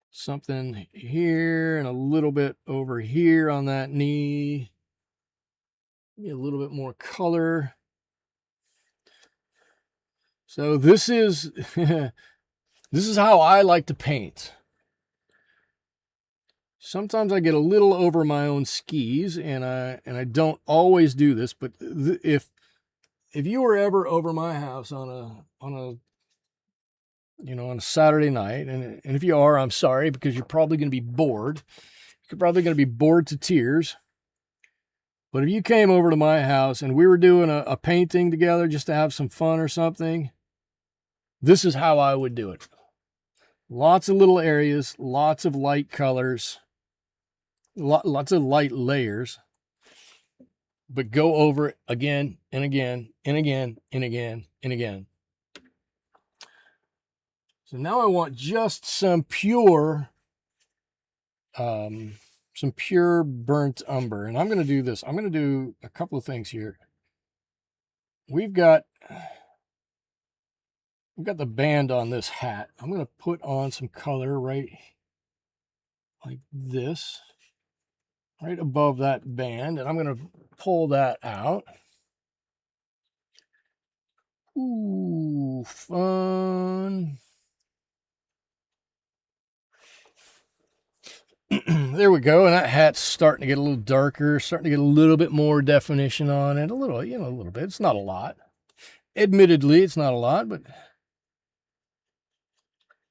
something here and a little bit over here on that knee. Maybe a little bit more color. So this is this is how I like to paint. Sometimes I get a little over my own skis, and I don't always do this, but if you were ever over my house on a Saturday night, and if you are, I'm sorry, because you're probably going to be bored. You're probably going to be bored to tears. But if you came over to my house and we were doing a painting together just to have some fun or something, this is how I would do it. Lots of little areas, lots of light colors, lots of light layers, but go over it again and again and again and again and again. So now I want just some pure burnt umber. And I'm going to do this. I'm going to do a couple of things here. We've got we've got the band on this hat. I'm going to put on some color right like this, right above that band, and I'm going to pull that out. Ooh, fun. There we go. And that hat's starting to get a little darker, starting to get a little bit more definition on it. A little, a little bit. It's not a lot. Admittedly, it's not a lot, but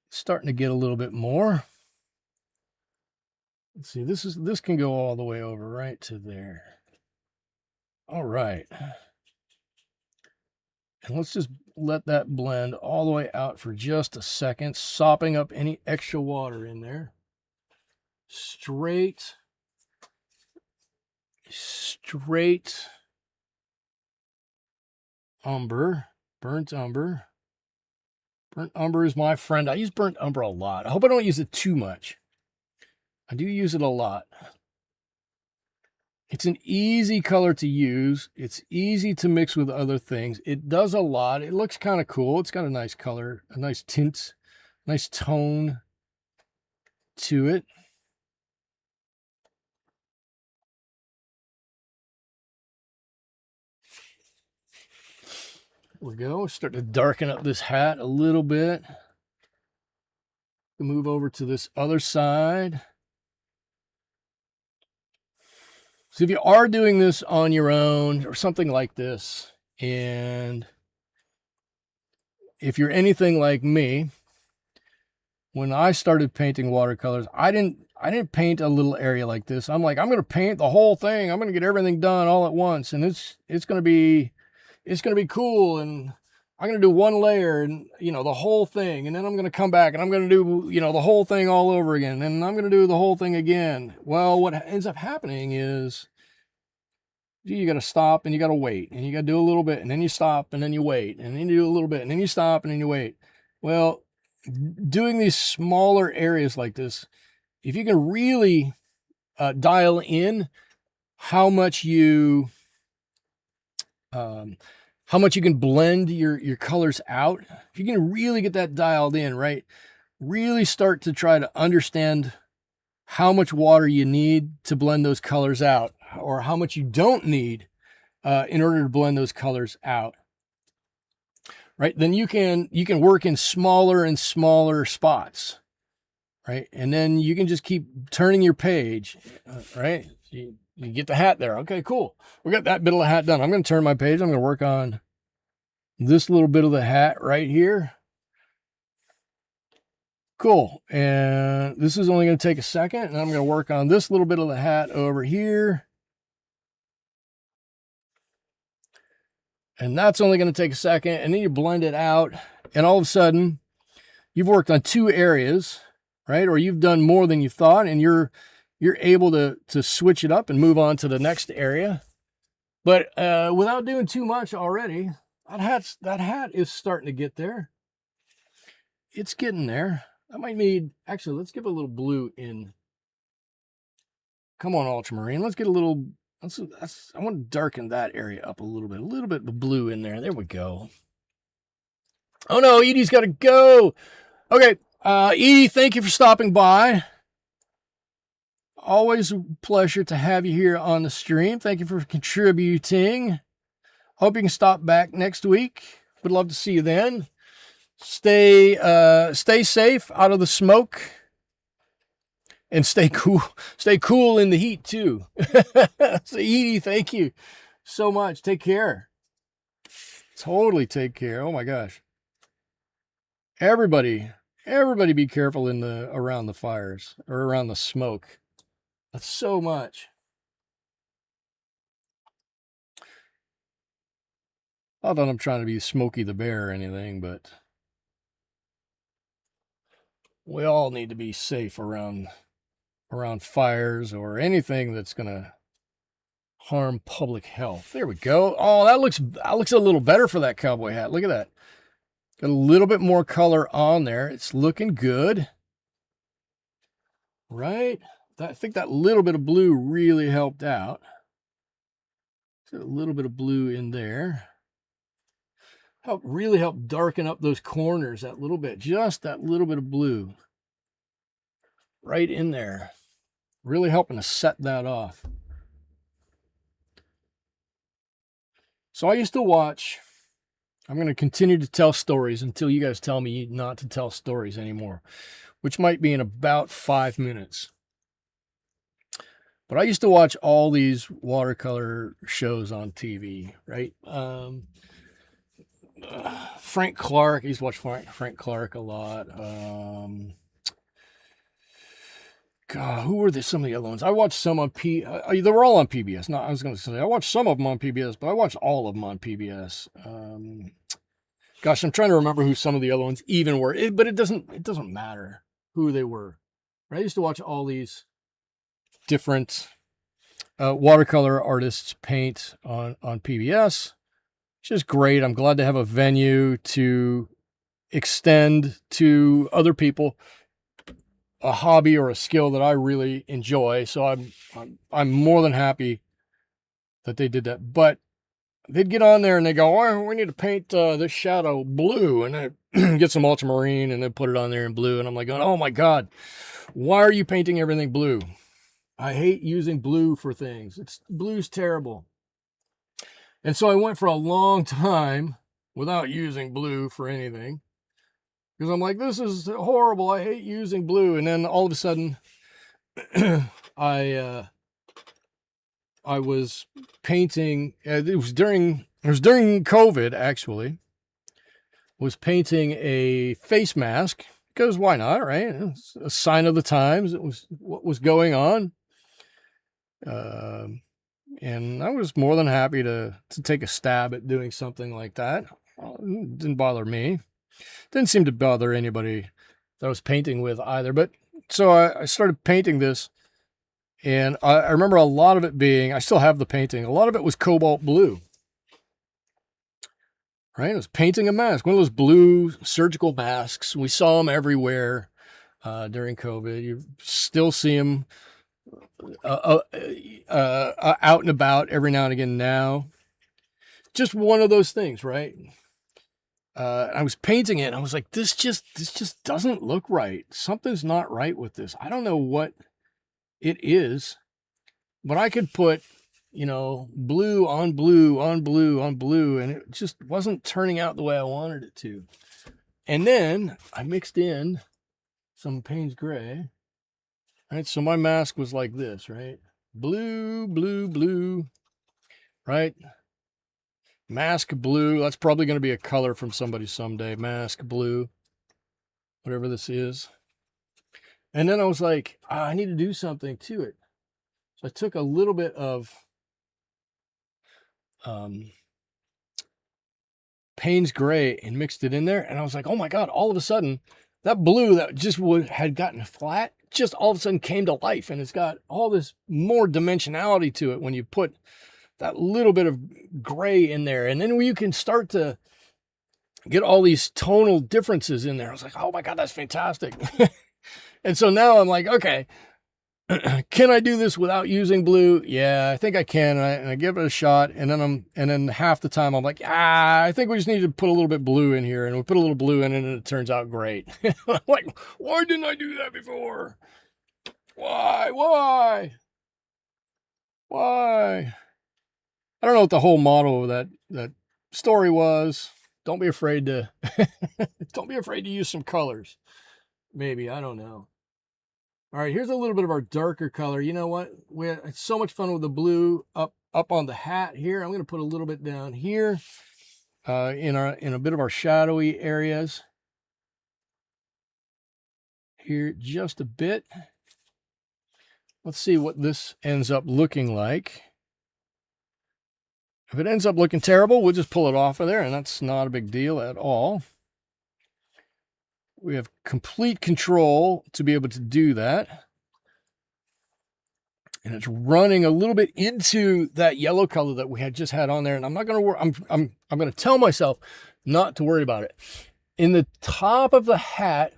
it's starting to get a little bit more. Let's see, this can go all the way over right to there. All right. And let's just let that blend all the way out for just a second, sopping up any extra water in there. Straight umber, burnt umber. Burnt umber is my friend. I use burnt umber a lot. I hope I don't use it too much. I do use it a lot. It's an easy color to use. It's easy to mix with other things. It does a lot. It looks kind of cool. It's got a nice color, a nice tint, nice tone to it. There we go. Start to darken up this hat a little bit. Move over to this other side. So if you are doing this on your own or something like this, and if you're anything like me, when I started painting watercolors, I didn't paint a little area like this. I'm like, I'm going to paint the whole thing. I'm going to get everything done all at once, and it's going to be cool, and I'm going to do one layer and, the whole thing. And then I'm going to come back and I'm going to do, the whole thing all over again. And I'm going to do the whole thing again. Well, what ends up happening is you got to stop and you got to wait and you got to do a little bit and then you stop and then you wait and then you do a little bit and then you stop and then you wait. Well, doing these smaller areas like this, if you can really dial in how much you can blend your colors out. If you can really get that dialed in, right? Really start to try to understand how much water you need to blend those colors out, or how much you don't need in order to blend those colors out. Right? Then you can work in smaller and smaller spots. Right? And then you can just keep turning your page. Right? You get the hat there. Okay, cool. We got that bit of the hat done. I'm going to turn my page. I'm going to work on this little bit of the hat right here. Cool. And this is only going to take a second. And I'm going to work on this little bit of the hat over here. And that's only going to take a second. And then you blend it out. And all of a sudden, you've worked on two areas, right? Or you've done more than you thought. And you're able to switch it up and move on to the next area. But without doing too much already, that hat is starting to get there. It's getting there. I might need, actually, let's give a little blue in. Come on, ultramarine. Let's get a little, I want to darken that area up a little bit of blue in there. There we go. Oh no, Edie's got to go. Okay, Edie, thank you for stopping by. Always a pleasure to have you here on the stream. Thank you for contributing. Hope you can stop back next week. Would love to see you then. Stay safe out of the smoke, and stay cool. Stay cool in the heat too. So Edie, thank you so much. Take care. Totally take care. Oh my gosh. Everybody be careful around the fires or around the smoke. That's so much. Not that I'm trying to be Smokey the Bear or anything, but we all need to be safe around fires or anything that's going to harm public health. There we go. Oh, that looks a little better for that cowboy hat. Look at that. Got a little bit more color on there. It's looking good. Right? I think that little bit of blue really helped out. Got a little bit of blue in there. really help darken up those corners that little bit, just that little bit of blue right in there, really helping to set that off. So I used to watch, I'm going to continue to tell stories until you guys tell me not to tell stories anymore, which might be in about 5 minutes. But I used to watch all these watercolor shows on TV, right? Frank Clark, I used to watch Frank Clark a lot. God, who were some of the other ones? I watched some on they were all on PBS. No, I was going to say I watched some of them on PBS, but I watched all of them on PBS. Gosh, I'm trying to remember who some of the other ones even were. But it doesn't matter who they were. I used to watch all these different watercolor artists paint on PBS, which is great. I'm glad to have a venue to extend to other people a hobby or a skill that I really enjoy. So I'm more than happy that they did that. But they'd get on there and they go, "Oh, we need to paint this shadow blue," and then get some ultramarine and then put it on there in blue. And I'm like, "Oh my God, why are you painting everything blue? I hate using blue for things. Blue's terrible." And so I went for a long time without using blue for anything, because I'm like, this is horrible. I hate using blue. And then all of a sudden, I was painting. It was during COVID, actually. Was painting a face mask because why not, right? It's a sign of the times. It was what was going on. And I was more than happy to take a stab at doing something like that. It didn't bother me. Didn't seem to bother anybody that I was painting with either. But so I started painting this, and I remember a lot of it being, I still have the painting, a lot of it was cobalt blue. Right? It was painting a mask, one of those blue surgical masks. We saw them everywhere during COVID. You still see them out and about every now and again now. Just one of those things, right? I was painting it and I was like, this just doesn't look right. Something's not right with this. I don't know what it is, but I could put, blue on blue on blue on blue, and it just wasn't turning out the way I wanted it to. And then I mixed in some Payne's Gray. Right, so my mask was like this, right? Blue, blue, blue, right? Mask blue. That's probably going to be a color from somebody someday. Mask blue, whatever this is. And then I was like, I need to do something to it. So I took a little bit of Payne's Gray and mixed it in there. And I was like, oh my God, all of a sudden, that blue that just had gotten flat, just all of a sudden came to life, and it's got all this more dimensionality to it when you put that little bit of gray in there. And then you can start to get all these tonal differences in there. I was like, oh my God, that's fantastic. And so now I'm like, okay, can I do this without using blue? Yeah, I think I can. And I give it a shot. And then half the time I'm like, I think we just need to put a little bit blue in here. And we put a little blue in it, and it turns out great. I'm like, why didn't I do that before? Why? I don't know what the whole motto of that story was. Don't be afraid to use some colors. Maybe, I don't know. All right, here's a little bit of our darker color. You know what? We had so much fun with the blue up on the hat here. I'm going to put a little bit down here in a bit of our shadowy areas. Here, just a bit. Let's see what this ends up looking like. If it ends up looking terrible, we'll just pull it off of there, and that's not a big deal at all. We have complete control to be able to do that. And it's running a little bit into that yellow color that we had just had on there. And I'm not going to worry. I'm going to tell myself not to worry about it. In the top of the hat,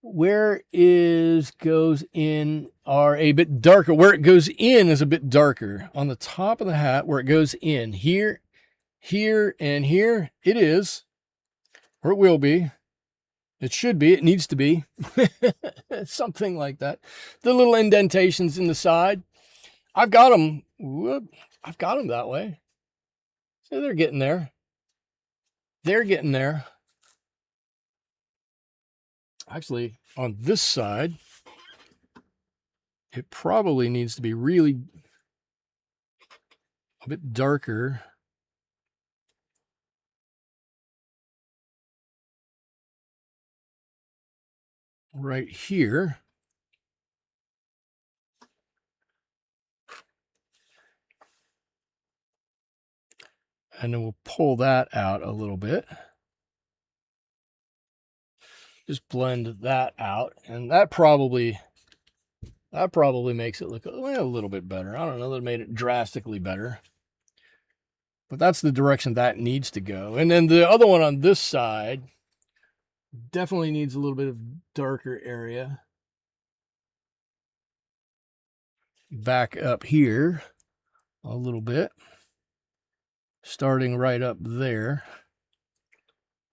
where goes in are a bit darker. Where it goes in is a bit darker. On the top of the hat, where it goes in here here and here. It is, or it will be. It should be. It needs to be. Something like that. The little indentations in the side. I've got them. I've got them that way. So they're getting there. They're getting there. Actually, on this side, it probably needs to be really a bit darker. Right here. And then we'll pull that out a little bit. Just blend that out. And that probably makes it look a little bit better. I don't know that it made it drastically better. But that's the direction that needs to go. And then the other one on this side definitely needs a little bit of darker area. Back up here a little bit. Starting right up there.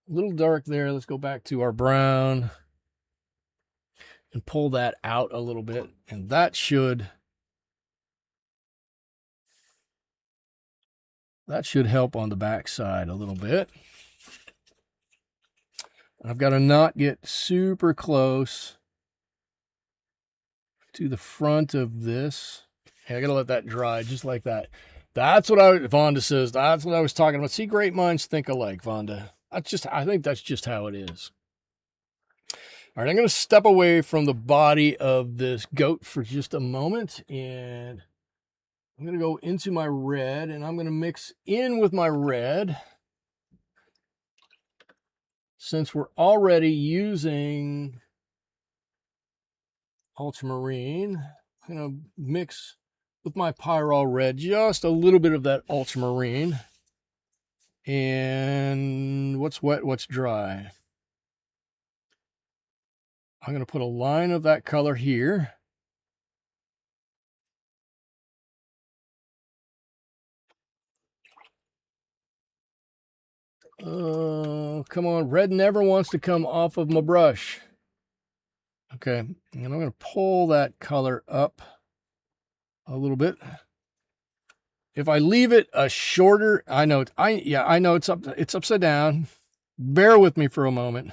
A little dark there. Let's go back to our brown and pull that out a little bit. And that should help on the back side a little bit. I've got to not get super close to the front of this. Hey, I got to let that dry just like that. That's what Vonda says. That's what I was talking about. See, great minds think alike, Vonda. I think that's just how it is. All right, I'm going to step away from the body of this goat for just a moment, and I'm going to go into my red, and I'm going to mix in with my red. Since we're already using ultramarine, I'm going to mix with my Pyrrol red just a little bit of that ultramarine. And what's wet, what's dry? I'm going to put a line of that color here. Oh, come on. Red never wants to come off of my brush. Okay, and I'm going to pull that color up a little bit. If I leave it a shorter, I know it's upside down. Bear with me for a moment.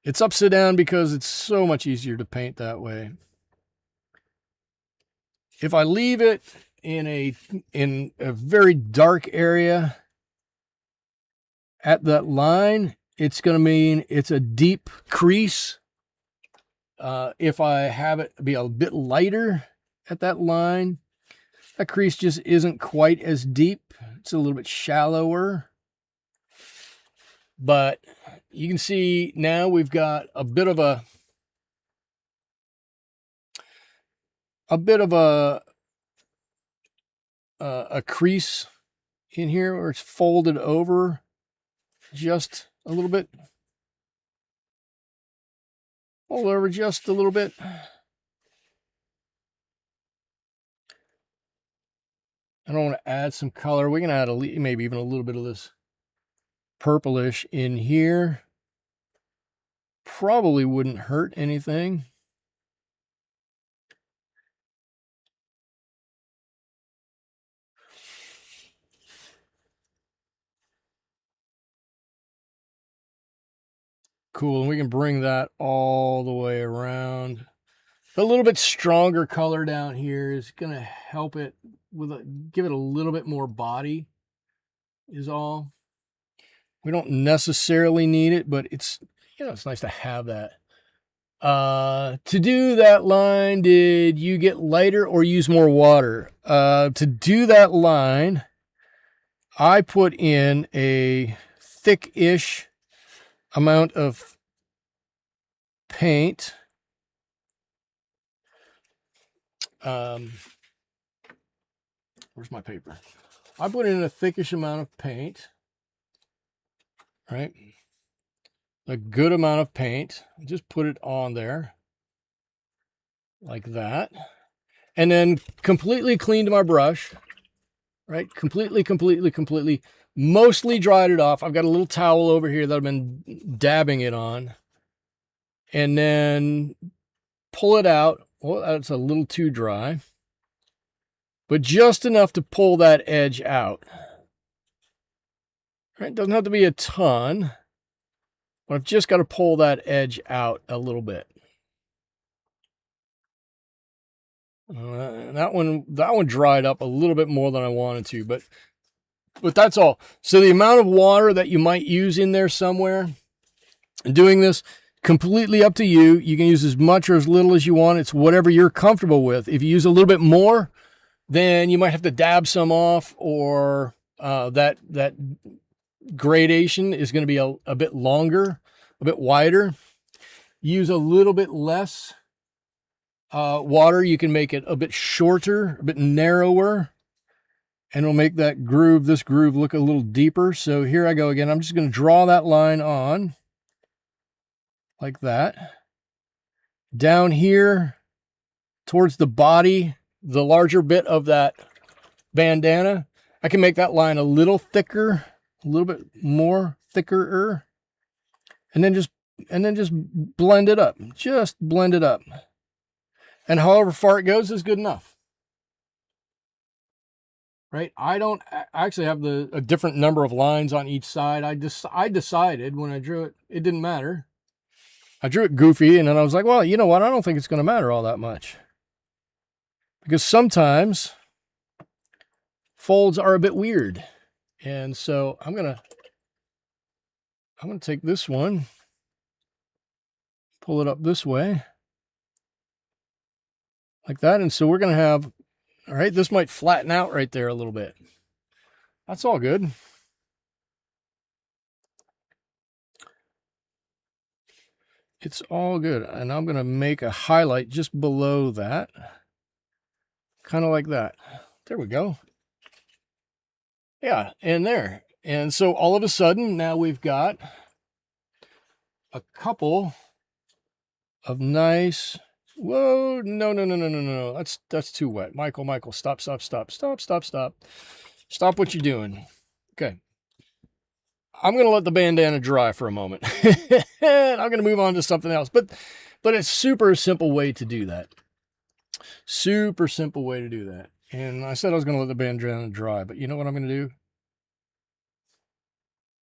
It's upside down because it's so much easier to paint that way. If I leave it in a very dark area at that line, it's going to mean it's a deep crease. If I have it be a bit lighter at that line, that crease just isn't quite as deep. It's a little bit shallower. But you can see now we've got a bit of a crease in here where it's folded over just a little bit. Fold over just a little bit. I don't want to add some color. We're going to add maybe even a little bit of this purplish in here. Probably wouldn't hurt anything. Cool, and we can bring that all the way around. A little bit stronger color down here is going to help it give it a little bit more body is all. We don't necessarily need it, but it's nice to have that. To do that line, did you get lighter or use more water? To do that line, I put in a thick-ish amount of paint. Where's my paper? I put in a thickish amount of paint, right? A good amount of paint. Just put it on there like that. And then completely cleaned my brush. right? Completely, mostly dried it off. I've got a little towel over here that I've been dabbing it on. And then pull it out. Well, that's a little too dry, but just enough to pull that edge out. Right? Doesn't have to be a ton, but I've just got to pull that edge out a little bit. That one dried up a little bit more than I wanted to, but that's all. So the amount of water that you might use in there somewhere, doing this, completely up to you. You can use as much or as little as you want. It's whatever you're comfortable with. If you use a little bit more, then you might have to dab some off, or that gradation is going to be a bit longer, a bit wider. Use a little bit less water. You can make it a bit shorter, a bit narrower, and it'll make that groove, this groove, look a little deeper. So here I go again. I'm just going to draw that line on like that. Down here towards the body, the larger bit of that bandana, I can make that line a little thicker, a little bit more thicker, and then just blend it up. Just blend it up. And however far it goes is good enough. Right? I actually have a different number of lines on each side. I decided when I drew it, it didn't matter. I drew it goofy, and then I was like, well, you know what? I don't think it's going to matter all that much. Because sometimes folds are a bit weird. And so I'm going to take this one, pull it up this way, like that. And so we're going to have, all right, this might flatten out right there a little bit. That's all good. It's all good. And I'm going to make a highlight just below that. Kind of like that. There we go. Yeah, and there. And so all of a sudden, now we've got a couple of nice... Whoa, no. That's too wet. Michael, stop. Stop what you're doing. Okay. I'm going to let the bandana dry for a moment. I'm going to move on to something else. But it's super simple way to do that. Super simple way to do that. And I said I was going to let the bandana dry, but you know what I'm going to do?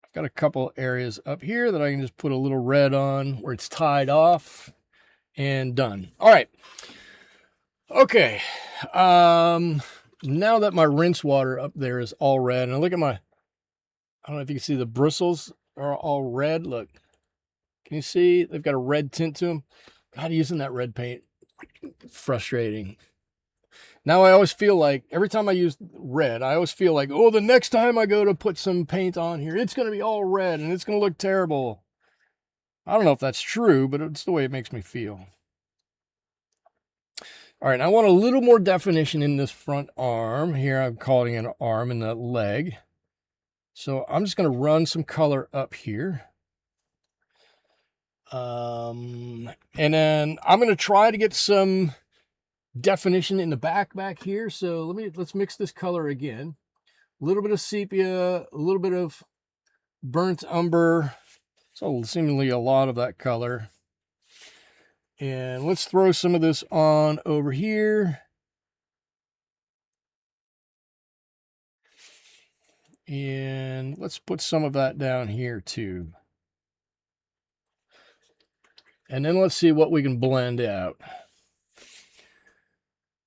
I've got a couple areas up here that I can just put a little red on where it's tied off, and done. All right. Okay. Now that my rinse water up there is all red, and look at I don't know if you can see the bristles are all red. Look, can you see? They've got a red tint to them. God, using that red paint, frustrating. Now I always feel like, every time I use red, I always feel like, oh, the next time I go to put some paint on here, it's going to be all red and it's going to look terrible. I don't know if that's true, but it's the way it makes me feel. All right, I want a little more definition in this front arm. Here I'm calling it an arm and the leg. So I'm just going to run some color up here. And then I'm going to try to get some definition in the back here. So let's mix this color again. A little bit of sepia, a little bit of burnt umber. So seemingly a lot of that color. And let's throw some of this on over here. And let's put some of that down here too. And then let's see what we can blend out.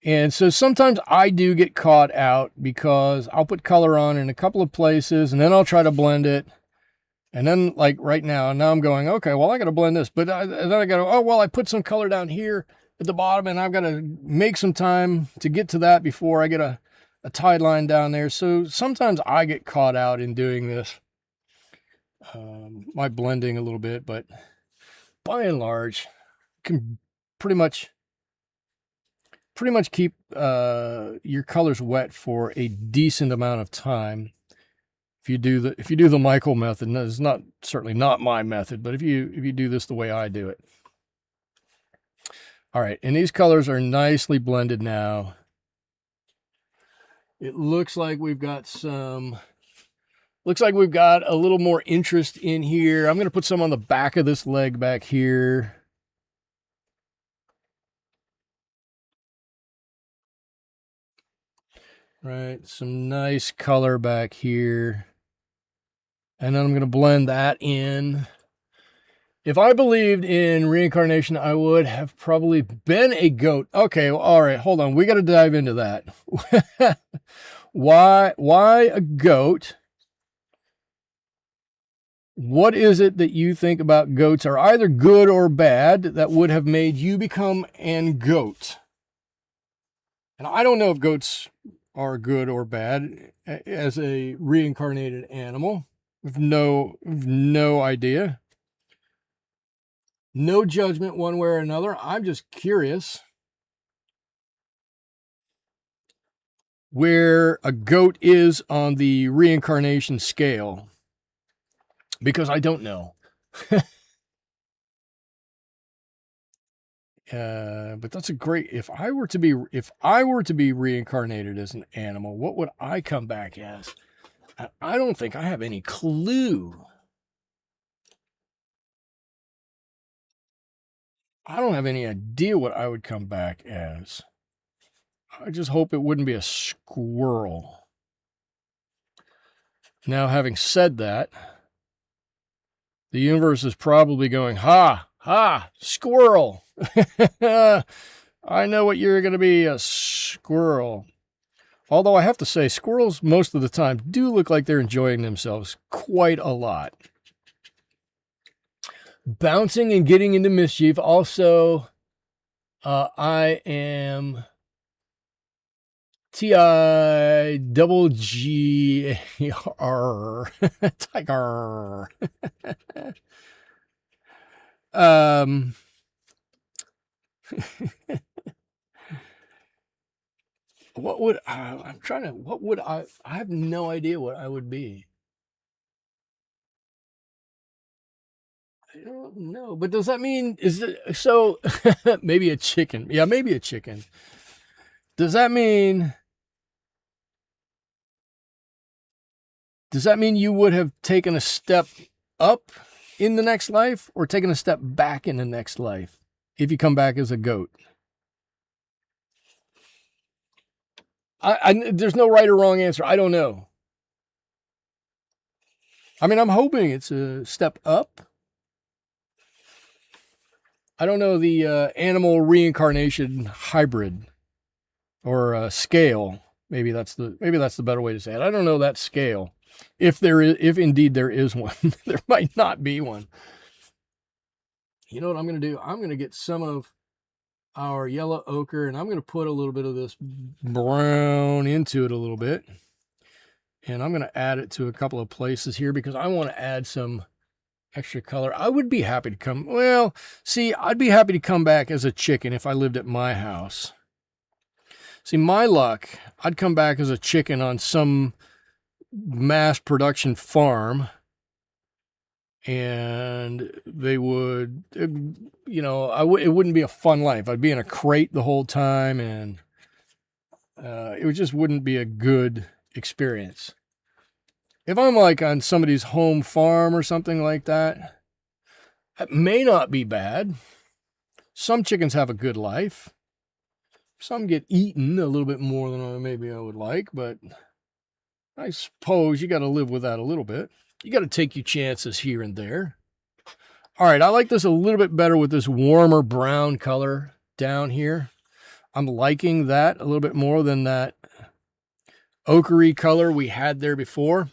And so sometimes I do get caught out because I'll put color on in a couple of places and then I'll try to blend it. And then like right now I'm going, okay, well, I got to blend this. But then I got to, oh, well, I put some color down here at the bottom and I've got to make some time to get to that before I get a tide line down there. So sometimes I get caught out in doing this, my blending a little bit, but by and large, you can pretty much keep your colors wet for a decent amount of time. If you do the Michael method, and it's certainly not my method, but if you do this the way I do it. All right, and these colors are nicely blended now. It looks like we've got some, looks like we've got a little more interest in here. I'm going to put some on the back of this leg back here. Right, some nice color back here. And then I'm going to blend that in. If I believed in reincarnation, I would have probably been a goat. Okay, well, all right, hold on. We got to dive into that. Why a goat? What is it that you think about goats are either good or bad that would have made you become an goat? And I don't know if goats are good or bad as a reincarnated animal. With no idea. No judgment one way or another. I'm just curious where a goat is on the reincarnation scale, because I don't know. But that's a great. If I were to be reincarnated as an animal, what would I come back as? I don't think I have any clue. I don't have any idea what I would come back as. I just hope it wouldn't be a squirrel. Now, having said that, the universe is probably going, ha, squirrel. I know what you're going to be, a squirrel. Although I have to say, squirrels most of the time do look like they're enjoying themselves quite a lot. Bouncing and getting into mischief. Also, I am TIGGR. Tiger. What would I'm trying to, what would I have no idea what I would be. I don't know, but does that mean, is it, so maybe a chicken. Yeah, maybe a chicken. Does that mean you would have taken a step up in the next life or taken a step back in the next life if you come back as a goat? There's no right or wrong answer. I don't know. I mean, I'm hoping it's a step up. I don't know the animal reincarnation hybrid or scale. Maybe that's the better way to say it. I don't know that scale. If indeed there is one, there might not be one. You know what I'm going to do? I'm going to get some of our yellow ochre and I'm going to put a little bit of this brown into it a little bit. And I'm going to add it to a couple of places here because I want to add some extra color. I would be happy to come. Well, see, I'd be happy to come back as a chicken if I lived at my house. See, my luck, I'd come back as a chicken on some mass production farm. And they would, you know, it wouldn't be a fun life. I'd be in a crate the whole time, and it just wouldn't be a good experience. If I'm like on somebody's home farm or something like that, it may not be bad. Some chickens have a good life. Some get eaten a little bit more than maybe I would like, but I suppose you got to live with that a little bit. You got to take your chances here and there. All right, I like this a little bit better with this warmer brown color down here. I'm liking that a little bit more than that ochre color we had there before.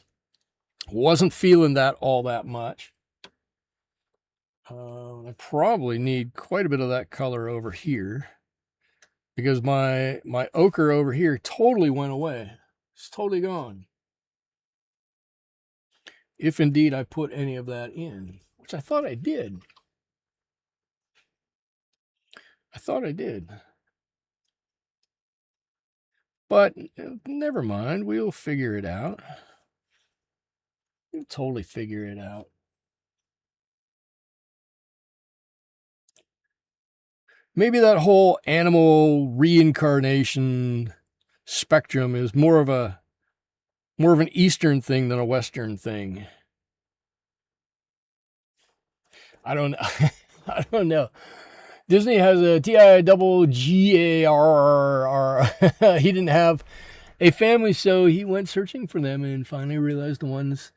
Wasn't feeling that all that much. I probably need quite a bit of that color over here because my ochre over here totally went away. It's totally gone. If indeed I put any of that in, which I thought I did. But never mind, we'll figure it out. We'll totally figure it out. Maybe that whole animal reincarnation spectrum is more of an Eastern thing than a Western thing. I don't know. I don't know. Disney has a TIGGARR. He didn't have a family, so he went searching for them and finally realized the ones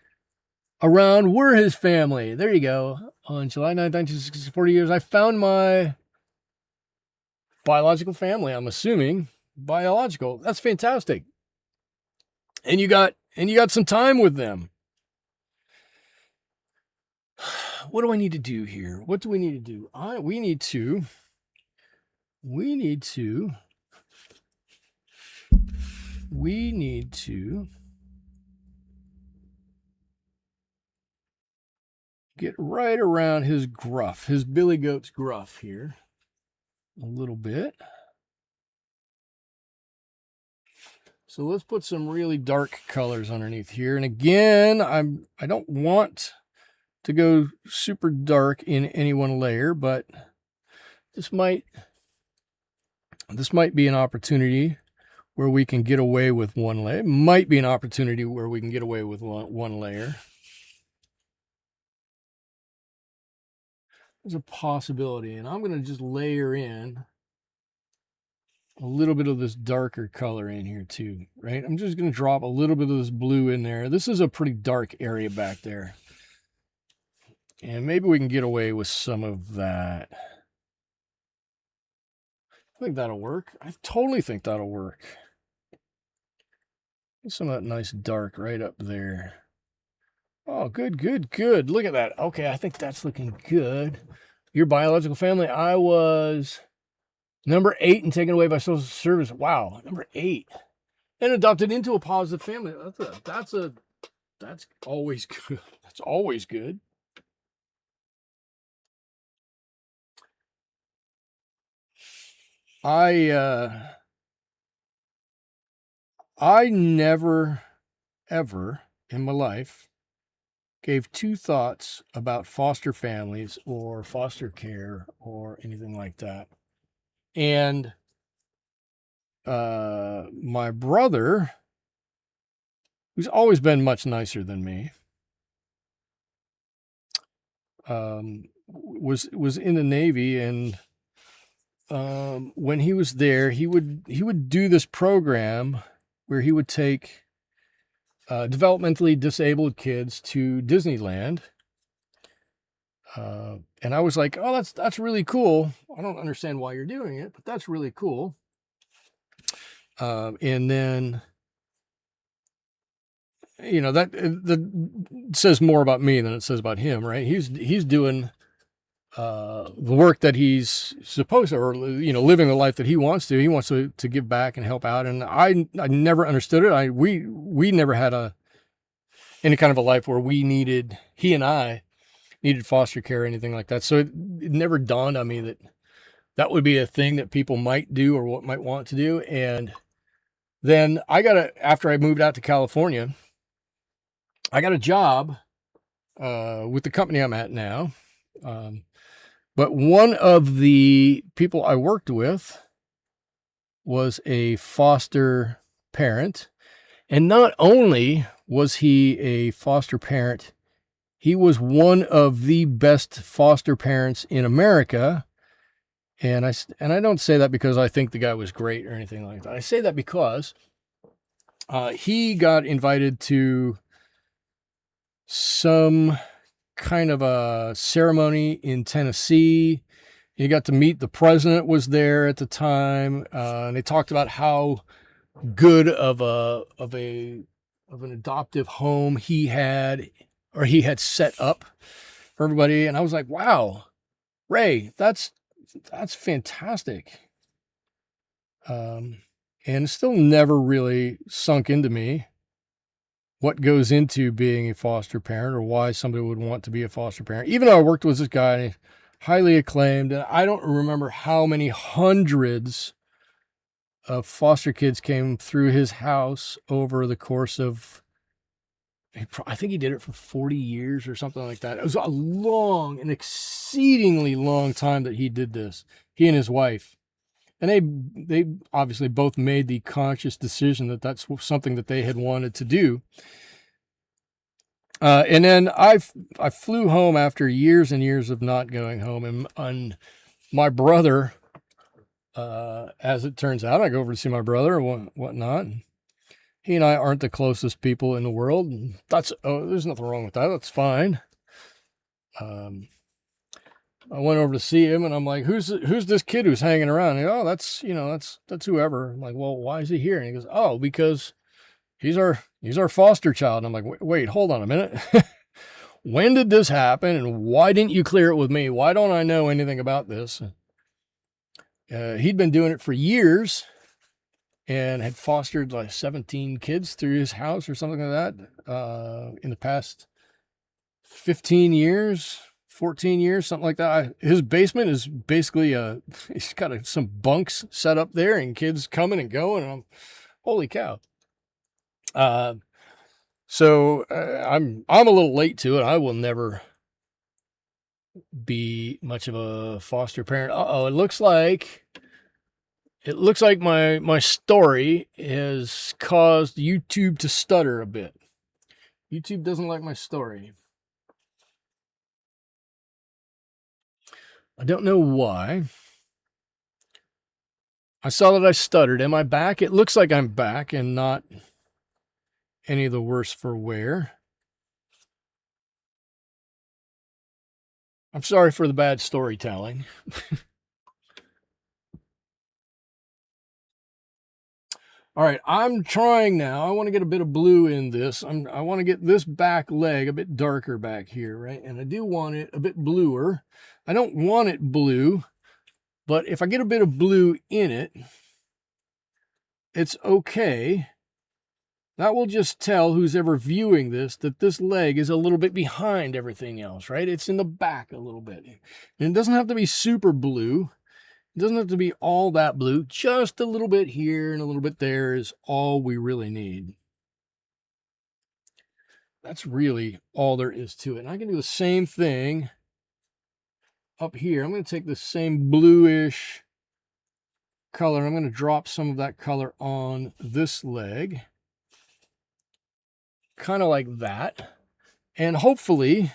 around were his family. There you go. On July 9th, 1960, 40 years, I found my biological family. I'm assuming biological. That's fantastic. And you got some time with them. What do I need to do here? What do we need to do? We need to get right around his gruff, his Billy Goat's gruff here a little bit. So let's put some really dark colors underneath here. And again, I don't want to go super dark in any one layer, but this might be an opportunity where we can get away with one layer. It might be an opportunity where we can get away with one layer. There's a possibility, and I'm going to just layer in a little bit of this darker color in here too, right? I'm just going to drop a little bit of this blue in there. This is a pretty dark area back there. And maybe we can get away with some of that. I think that'll work. I totally think that'll work. Some of that nice dark right up there. Oh, good, good, good. Look at that. Okay, I think that's looking good. Your biological family, I was number 8 and taken away by social service. Wow, number 8. And adopted into a positive family. That's always good. That's always good. I never, ever in my life gave 2 thoughts about foster families or foster care or anything like that. And my brother, who's always been much nicer than me, was in the Navy, and when he was there, he would do this program where he would take developmentally disabled kids to Disneyland. And I was like, oh, that's really cool. I don't understand why you're doing it, but that's really cool. And then, you know, that says more about me than it says about him, right? He's doing the work that he's supposed to, or, you know, living the life that he wants to. He wants to give back and help out. And I never understood it. We never had any kind of a life where he and I needed foster care or anything like that. So it never dawned on me that would be a thing that people might do or what might want to do. And then after I moved out to California, I got a job with the company I'm at now. But one of the people I worked with was a foster parent. And not only was he a foster parent, he was one of the best foster parents in America. And I don't say that because I think the guy was great or anything like that. I say that because he got invited to some kind of a ceremony in Tennessee. He got to meet the president was there at the time. And they talked about how good of an adoptive home he had set up for everybody. And I was like, wow, Ray, that's fantastic. And it still never really sunk into me what goes into being a foster parent or why somebody would want to be a foster parent. Even though I worked with this guy, highly acclaimed, and I don't remember how many hundreds of foster kids came through his house over the course of, I think he did it for 40 years or something like that. It was an exceedingly long time that he did this, he and his wife. And they obviously both made the conscious decision that that's something that they had wanted to do. And then I flew home after years and years of not going home, and my brother, as it turns out, I go over to see my brother or whatnot. He and I aren't the closest people in the world. And there's nothing wrong with that. That's fine. I went over to see him, and I'm like, "Who's this kid who's hanging around?" And he goes, "Oh, that's whoever." I'm like, "Well, why is he here?" And he goes, "Oh, because he's our foster child." And I'm like, "Wait, hold on a minute. When did this happen, and why didn't you clear it with me? Why don't I know anything about this?" He'd been doing it for years and had fostered like 17 kids through his house or something like that in the past 15 years. 14 years, something like that. His basement is basically he's got some bunks set up there and kids coming and going. And I'm, holy cow. So I'm a little late to it. I will never be much of a foster parent. Uh-oh, it looks like my story has caused YouTube to stutter a bit. YouTube doesn't like my story. I don't know why. I saw that I stuttered. Am I back? It looks like I'm back and not any the worse for wear. I'm sorry for the bad storytelling. All right, I'm trying now. I want to get a bit of blue in this. I want to get this back leg a bit darker back here, right? And I do want it a bit bluer. I don't want it blue, but if I get a bit of blue in it, it's okay. That will just tell who's ever viewing this that this leg is a little bit behind everything else, right? It's in the back a little bit. And it doesn't have to be super blue. It doesn't have to be all that blue. Just a little bit here and a little bit there is all we really need. That's really all there is to it. And I can do the same thing up here. I'm going to take the same bluish color. I'm going to drop some of that color on this leg. Kind of like that. And hopefully,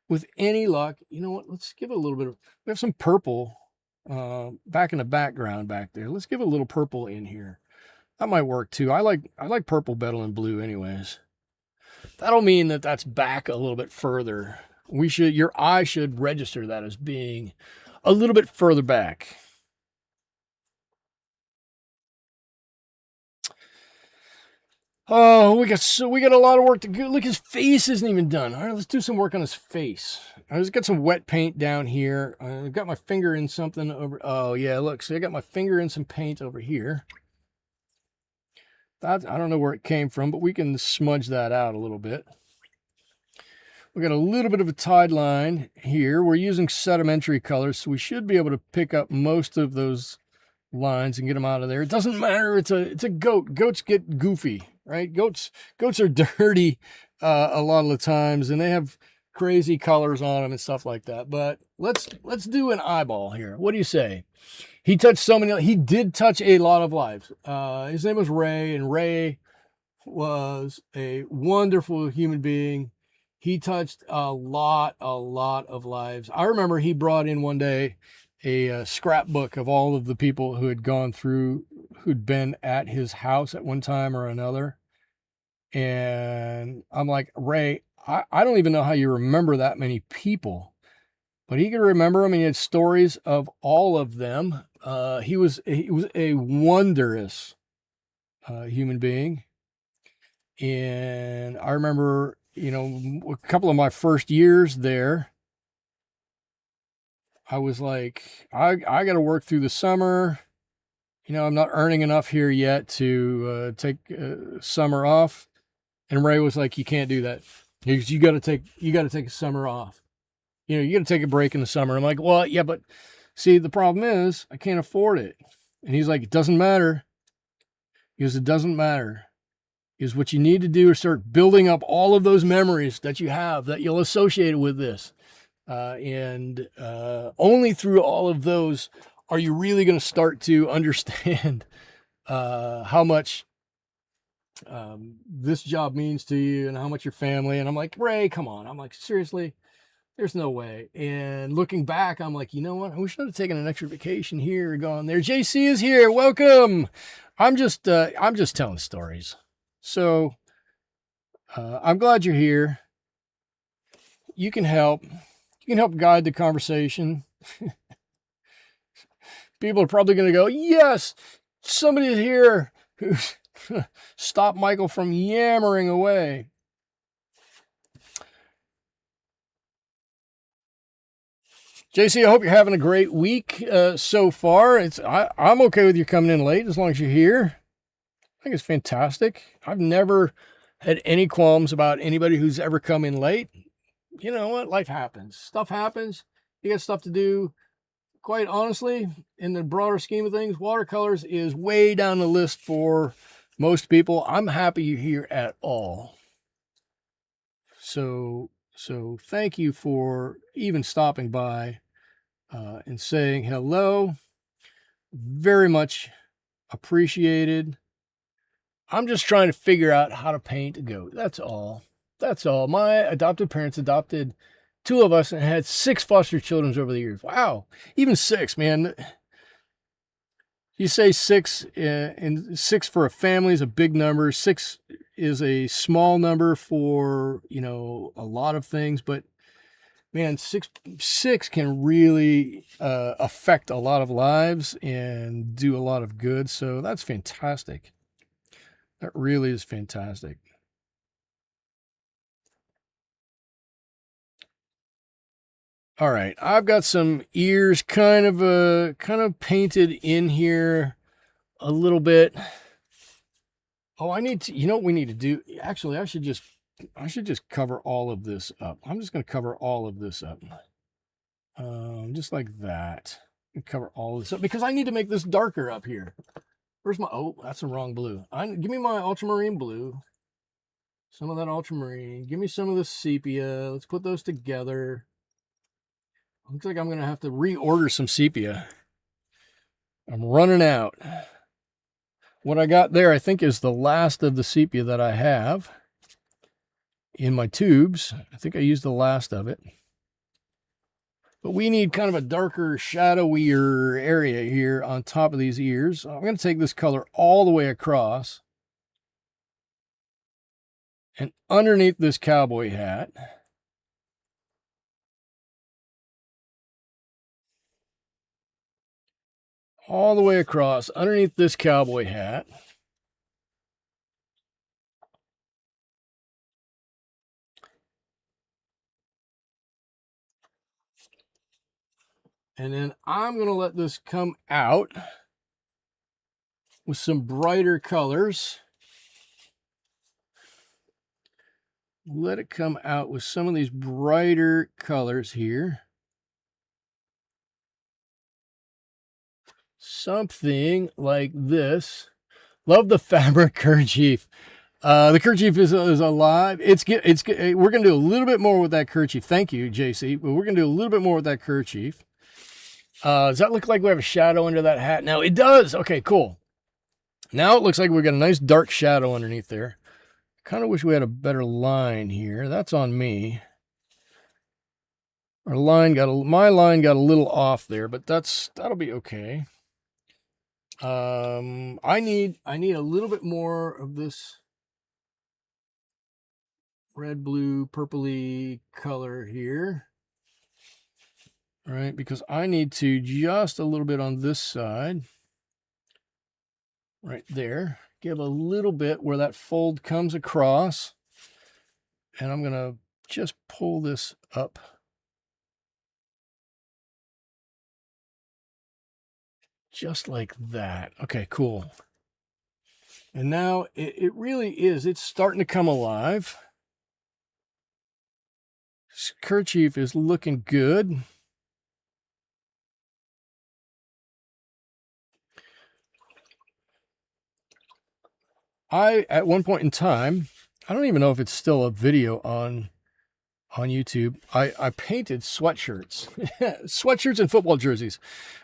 with any luck, you know what? Let's give it a little bit of, we have some purple back in the background back there. Let's give a little purple in here. That might work too. I like purple better than blue anyways. That'll mean that that's back a little bit further. Your eye should register that as being a little bit further back. Oh, we got a lot of work to do. Look, his face isn't even done. All right, let's do some work on his face. I just got some wet paint down here. I got my finger in something over. Oh yeah, look. See, I got my finger in some paint over here. I don't know where it came from, but we can smudge that out a little bit. We got a little bit of a tide line here. We're using sedimentary colors, so we should be able to pick up most of those lines and get them out of there. It doesn't matter. It's a goat. Goats get goofy, right? Goats are dirty a lot of the times, and they have crazy colors on them and stuff like that. But let's do an eyeball here. What do you say? He did touch a lot of lives. His name was Ray, and Ray was a wonderful human being. He touched a lot of lives. I remember he brought in one day a scrapbook of all of the people who had gone through, who'd been at his house at one time or another. And I'm like, Ray, I don't even know how you remember that many people. But he could remember them, and he had stories of all of them. He was a wondrous human being. And I remember, a couple of my first years there, I was like, I got to work through the summer. I'm not earning enough here yet to take summer off. And Ray was like, you can't do that. You got to take a summer off. You got to take a break in the summer. I'm like, well, yeah, but see, the problem is I can't afford it. And he's like, it doesn't matter. He goes, it doesn't matter. Is what you need to do is start building up all of those memories that you have that you'll associate with this. And only through all of those are you really going to start to understand how much this job means to you and how much your family? And I'm like, Ray, come on. I'm like, seriously, there's no way. And looking back, I'm like, you know what? I wish I'd have taken an extra vacation here or gone there. JC is here. Welcome. I'm just telling stories. So I'm glad you're here. You can help. You can help guide the conversation. People are probably going to go, yes, somebody's here who stop Michael from yammering away. JC, I hope you're having a great week so far. I'm okay with you coming in late as long as you're here. I think it's fantastic. I've never had any qualms about anybody who's ever come in late. You know what? Life happens. Stuff happens. You got stuff to do. Quite honestly, in the broader scheme of things, watercolors is way down the list for most people. I'm happy you're here at all. So thank you for even stopping by and saying hello. Very much appreciated. I'm just trying to figure out how to paint a goat. That's all. That's all. My adopted parents adopted 2 of us and had 6 foster children over the years. Wow. Even 6, man. You say 6, and 6 for a family is a big number. 6 is a small number for, you know, a lot of things, but man, 6 can really affect a lot of lives and do a lot of good. So that's fantastic. That really is fantastic. All right, I've got some ears kind of painted in here a little bit. Oh, I need to, you know what we need to do? Actually, I should just cover all of this up. I'm just going to cover all of this up. Just like that. Cover all of this up because I need to make this darker up here. Where's my, oh, that's the wrong blue. Give me my ultramarine blue. Some of that ultramarine. Give me some of the sepia. Let's put those together. Looks like I'm going to have to reorder some sepia. I'm running out. What I got there, I think, is the last of the sepia that I have in my tubes. I think I used the last of it. But we need kind of a darker, shadowier area here on top of these ears. I'm going to take this color all the way across. And underneath this cowboy hat, all the way across, underneath this cowboy hat, and then I'm going to let this come out with some brighter colors. Let it come out with some of these brighter colors here. Something like this. Love the fabric kerchief. The kerchief is alive. We're going to do a little bit more with that kerchief. Thank you, JC. But we're going to do a little bit more with that kerchief. Does that look like we have a shadow under that hat? Now it does. Okay, cool. Now it looks like we've got a nice dark shadow underneath there. Kind of wish we had a better line here. That's on me. My line got a little off there, but that'll be okay. I need a little bit more of this red, blue, purpley color here. All right, because I need to just a little bit on this side. Right there. Give a little bit where that fold comes across. And I'm going to just pull this up. Just like that. Okay, cool. And now it really is. It's starting to come alive. This kerchief is looking good. At one point in time, I don't even know if it's still a video on on YouTube, I painted sweatshirts, sweatshirts and football jerseys,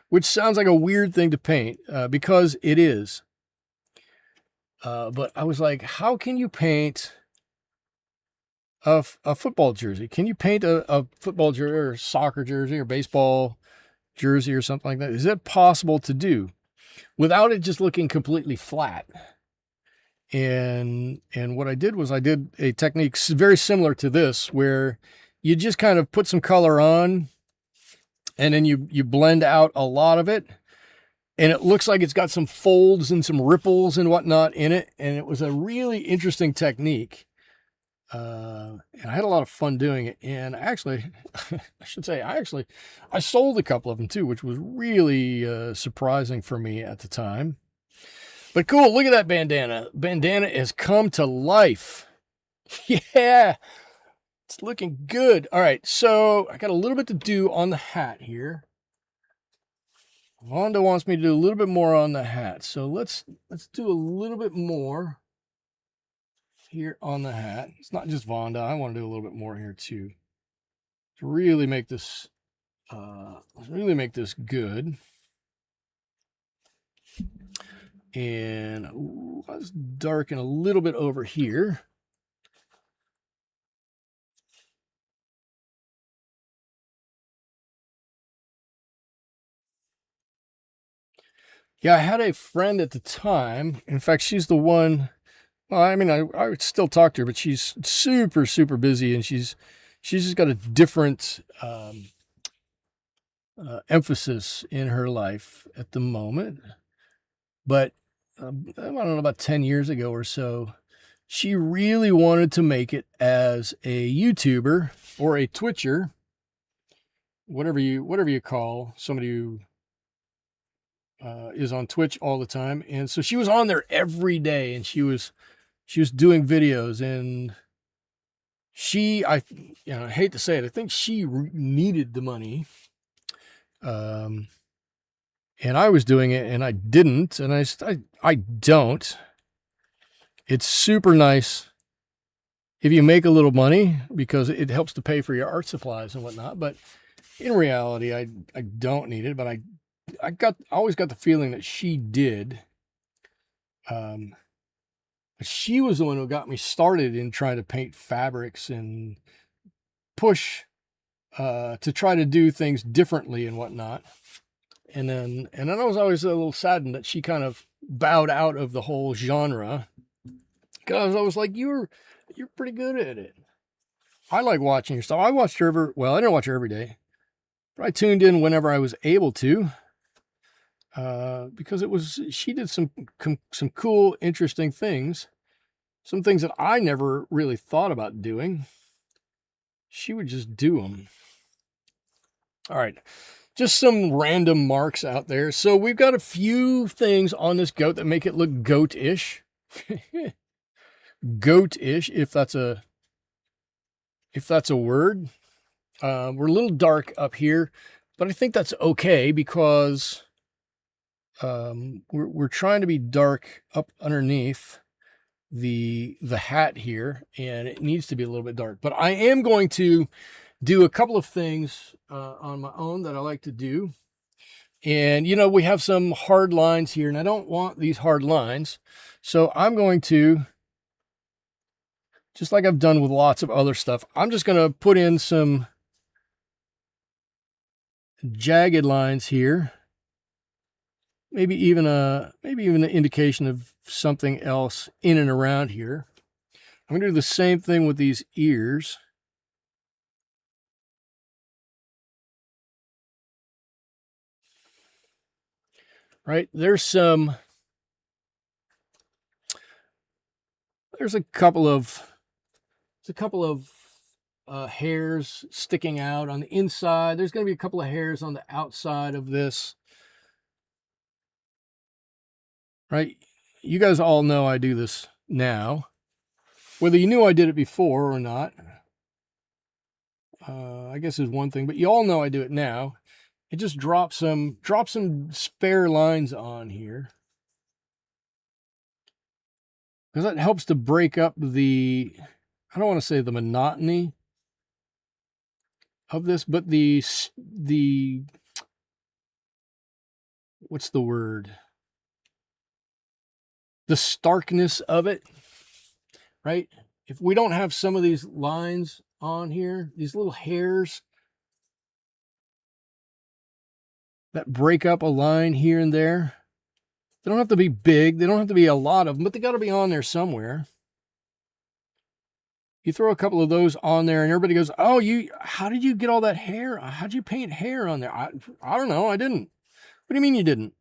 which sounds like a weird thing to paint because it is. But I was like, how can you paint a football jersey? Can you paint a football jersey or soccer jersey or baseball jersey or something like that? Is it possible to do without it just looking completely flat? And what I did was I did a technique very similar to this, where you just kind of put some color on and then you blend out a lot of it, and it looks like it's got some folds and some ripples and whatnot in it. And it was a really interesting technique. And I had a lot of fun doing it. And actually, I should say, I sold a couple of them too, which was really surprising for me at the time. But cool, look at that bandana. Bandana has come to life. Yeah, it's looking good. All right, so I got a little bit to do on the hat here. Vonda wants me to do a little bit more on the hat. So let's do a little bit more here on the hat. It's not just Vonda. I want to do a little bit more here too, to really make this good. And let's darken a little bit over here. Yeah, I had a friend at the time. In fact, she's the one. Well, I mean, I would still talk to her, but she's super, super busy, and she's just got a different emphasis in her life at the moment. But I don't know, about 10 years ago or so, she really wanted to make it as a YouTuber or a Twitcher, whatever you call somebody who is on Twitch all the time. And so she was on there every day, and she was doing videos, and I hate to say it, I think she needed the money. And I was doing it, and I didn't, and I don't. It's super nice if you make a little money, because it helps to pay for your art supplies and whatnot. But in reality, I don't need it. But I always got the feeling that she did. She was the one who got me started in trying to paint fabrics and push to try to do things differently and whatnot. And then I was always a little saddened that she kind of bowed out of the whole genre, because I was like, you're pretty good at it. I like watching your stuff. I watched her I didn't watch her every day, but I tuned in whenever I was able to, because she did some cool, interesting things, some things that I never really thought about doing. She would just do them. All right. Just some random marks out there. So we've got a few things on this goat that make it look goat-ish. Goat-ish, if that's a word. We're a little dark up here, but I think that's okay, because we're trying to be dark up underneath the hat here, and it needs to be a little bit dark. But I am going to do a couple of things on my own that I like to do. And, we have some hard lines here, and I don't want these hard lines. So I'm going to, just like I've done with lots of other stuff, I'm just going to put in some jagged lines here. Maybe even an indication of something else in and around here. I'm going to do the same thing with these ears. Right, there's a couple of hairs sticking out on the inside. There's going to be a couple of hairs on the outside of this. Right, you guys all know I do this now, whether you knew I did it before or not. I guess is one thing, but you all know I do it now. It just drop some spare lines on here, because that helps to break up the, I don't want to say the monotony, of this, but the what's the word? The starkness of it, right? If we don't have some of these lines on here, these little hairs that break up a line here and there, they don't have to be big. They don't have to be a lot of them, but they got to be on there somewhere. You throw a couple of those on there and everybody goes, oh, how did you get all that hair? How'd you paint hair on there? I don't know. I didn't. What do you mean you didn't?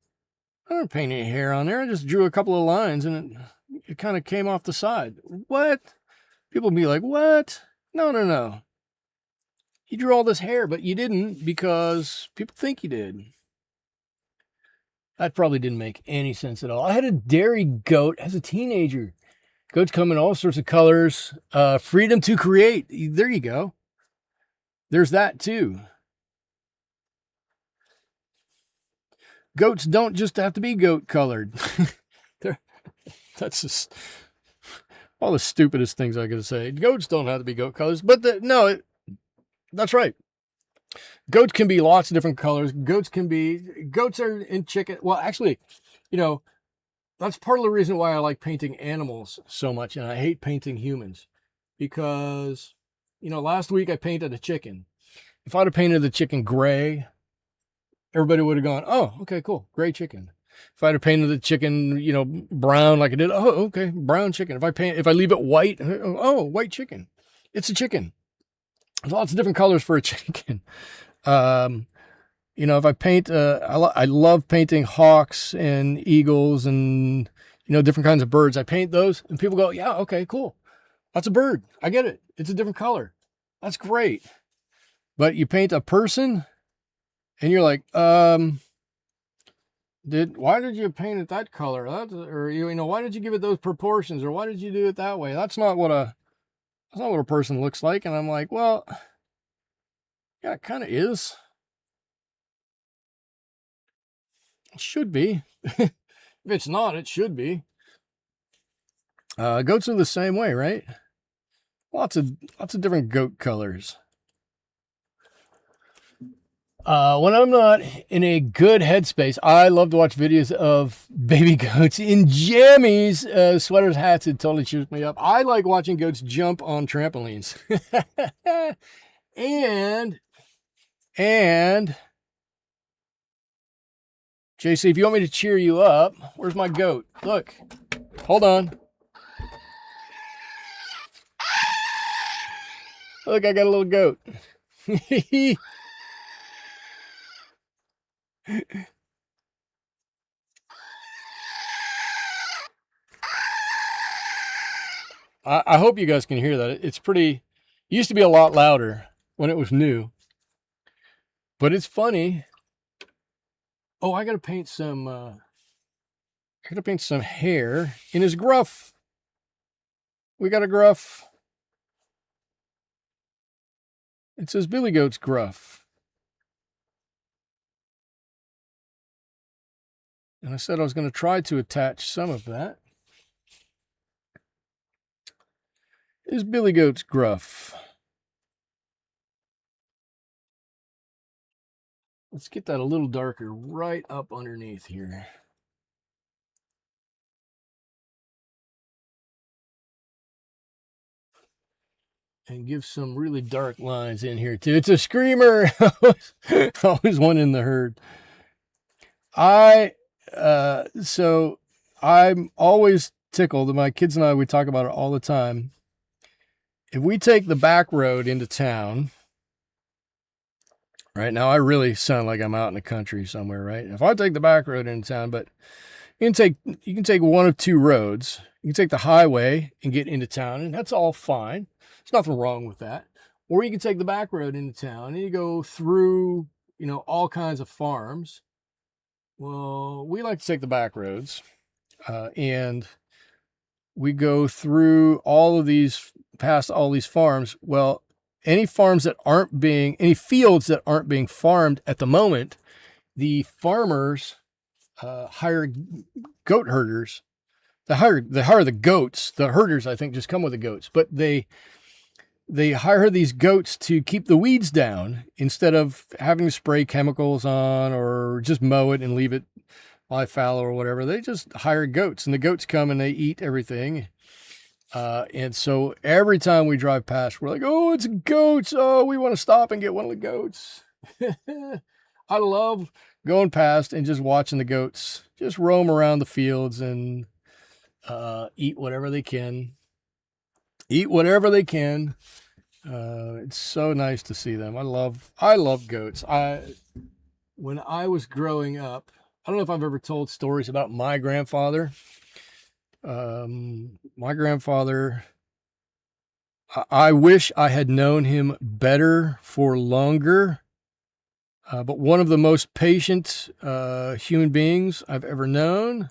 I didn't paint any hair on there. I just drew a couple of lines and it kind of came off the side. What? People be like, what? No. You drew all this hair, but you didn't because people think you did. That probably didn't make any sense at all. I had a dairy goat as a teenager. Goats come in all sorts of colors. Freedom to create. There you go. There's that too. Goats don't just have to be goat colored. That's just all the stupidest things I could say. Goats don't have to be goat colors, but that's right. Goats can be lots of different colors. Goats are in chicken. Well, actually, that's part of the reason why I like painting animals so much, and I hate painting humans, because, last week I painted a chicken. If I'd have painted the chicken gray, everybody would have gone, oh, okay, cool, gray chicken. If I'd have painted the chicken, brown like I did, oh, okay, brown chicken. If I leave it white, oh, white chicken. It's a chicken. There's lots of different colors for a chicken. If I paint, I love painting hawks and eagles and, different kinds of birds. I paint those and people go, yeah, okay, cool. That's a bird. I get it. It's a different color. That's great. But you paint a person and you're like, why did you paint it that color? Why did you give it those proportions? Or why did you do it that way? That's not what a person looks like. And I'm like, well, yeah, it kind of is. It should be. If it's not, it should be. Goats are the same way, right? Lots of different goat colors. When I'm not in a good headspace, I love to watch videos of baby goats in jammies, sweaters, hats. It totally cheers me up. I like watching goats jump on trampolines. and JC, if you want me to cheer you up, where's my goat? Look, hold on. Look, I got a little goat. I hope you guys can hear that. It's pretty, it used to be a lot louder when it was new, but it's funny. Oh, I gotta paint some hair in his gruff. We got a gruff. It says Billy Goat's gruff. And I said I was going to try to attach some of that. Is Billy Goat's gruff. Let's get that a little darker right up underneath here. And give some really dark lines in here too. It's a screamer. Always one in the herd. So I'm always tickled, and my kids and I, we talk about it all the time. If we take the back road into town, right now, I really sound like I'm out in the country somewhere, right? If I take the back road into town, but you can take one of two roads. You can take the highway and get into town, and that's all fine. There's nothing wrong with that. Or you can take the back road into town and you go through, all kinds of farms. Well, we like to take the back roads, and we go through past all these farms. Well, any fields that aren't being farmed at the moment, the farmers hire goat herders. They hire the goats. The herders, I think, just come with the goats, but they they hire these goats to keep the weeds down instead of having to spray chemicals on or just mow it and leave it lie fallow or whatever. They just hire goats, and the goats come and they eat everything. And so every time we drive past, we're like, oh, it's goats. Oh, we want to stop and get one of the goats. I love going past and just watching the goats just roam around the fields and eat whatever they can. Eat whatever they can. It's so nice to see them. I love goats. When I was growing up, I don't know if I've ever told stories about my grandfather. My grandfather, I wish I had known him better for longer, but one of the most patient human beings I've ever known.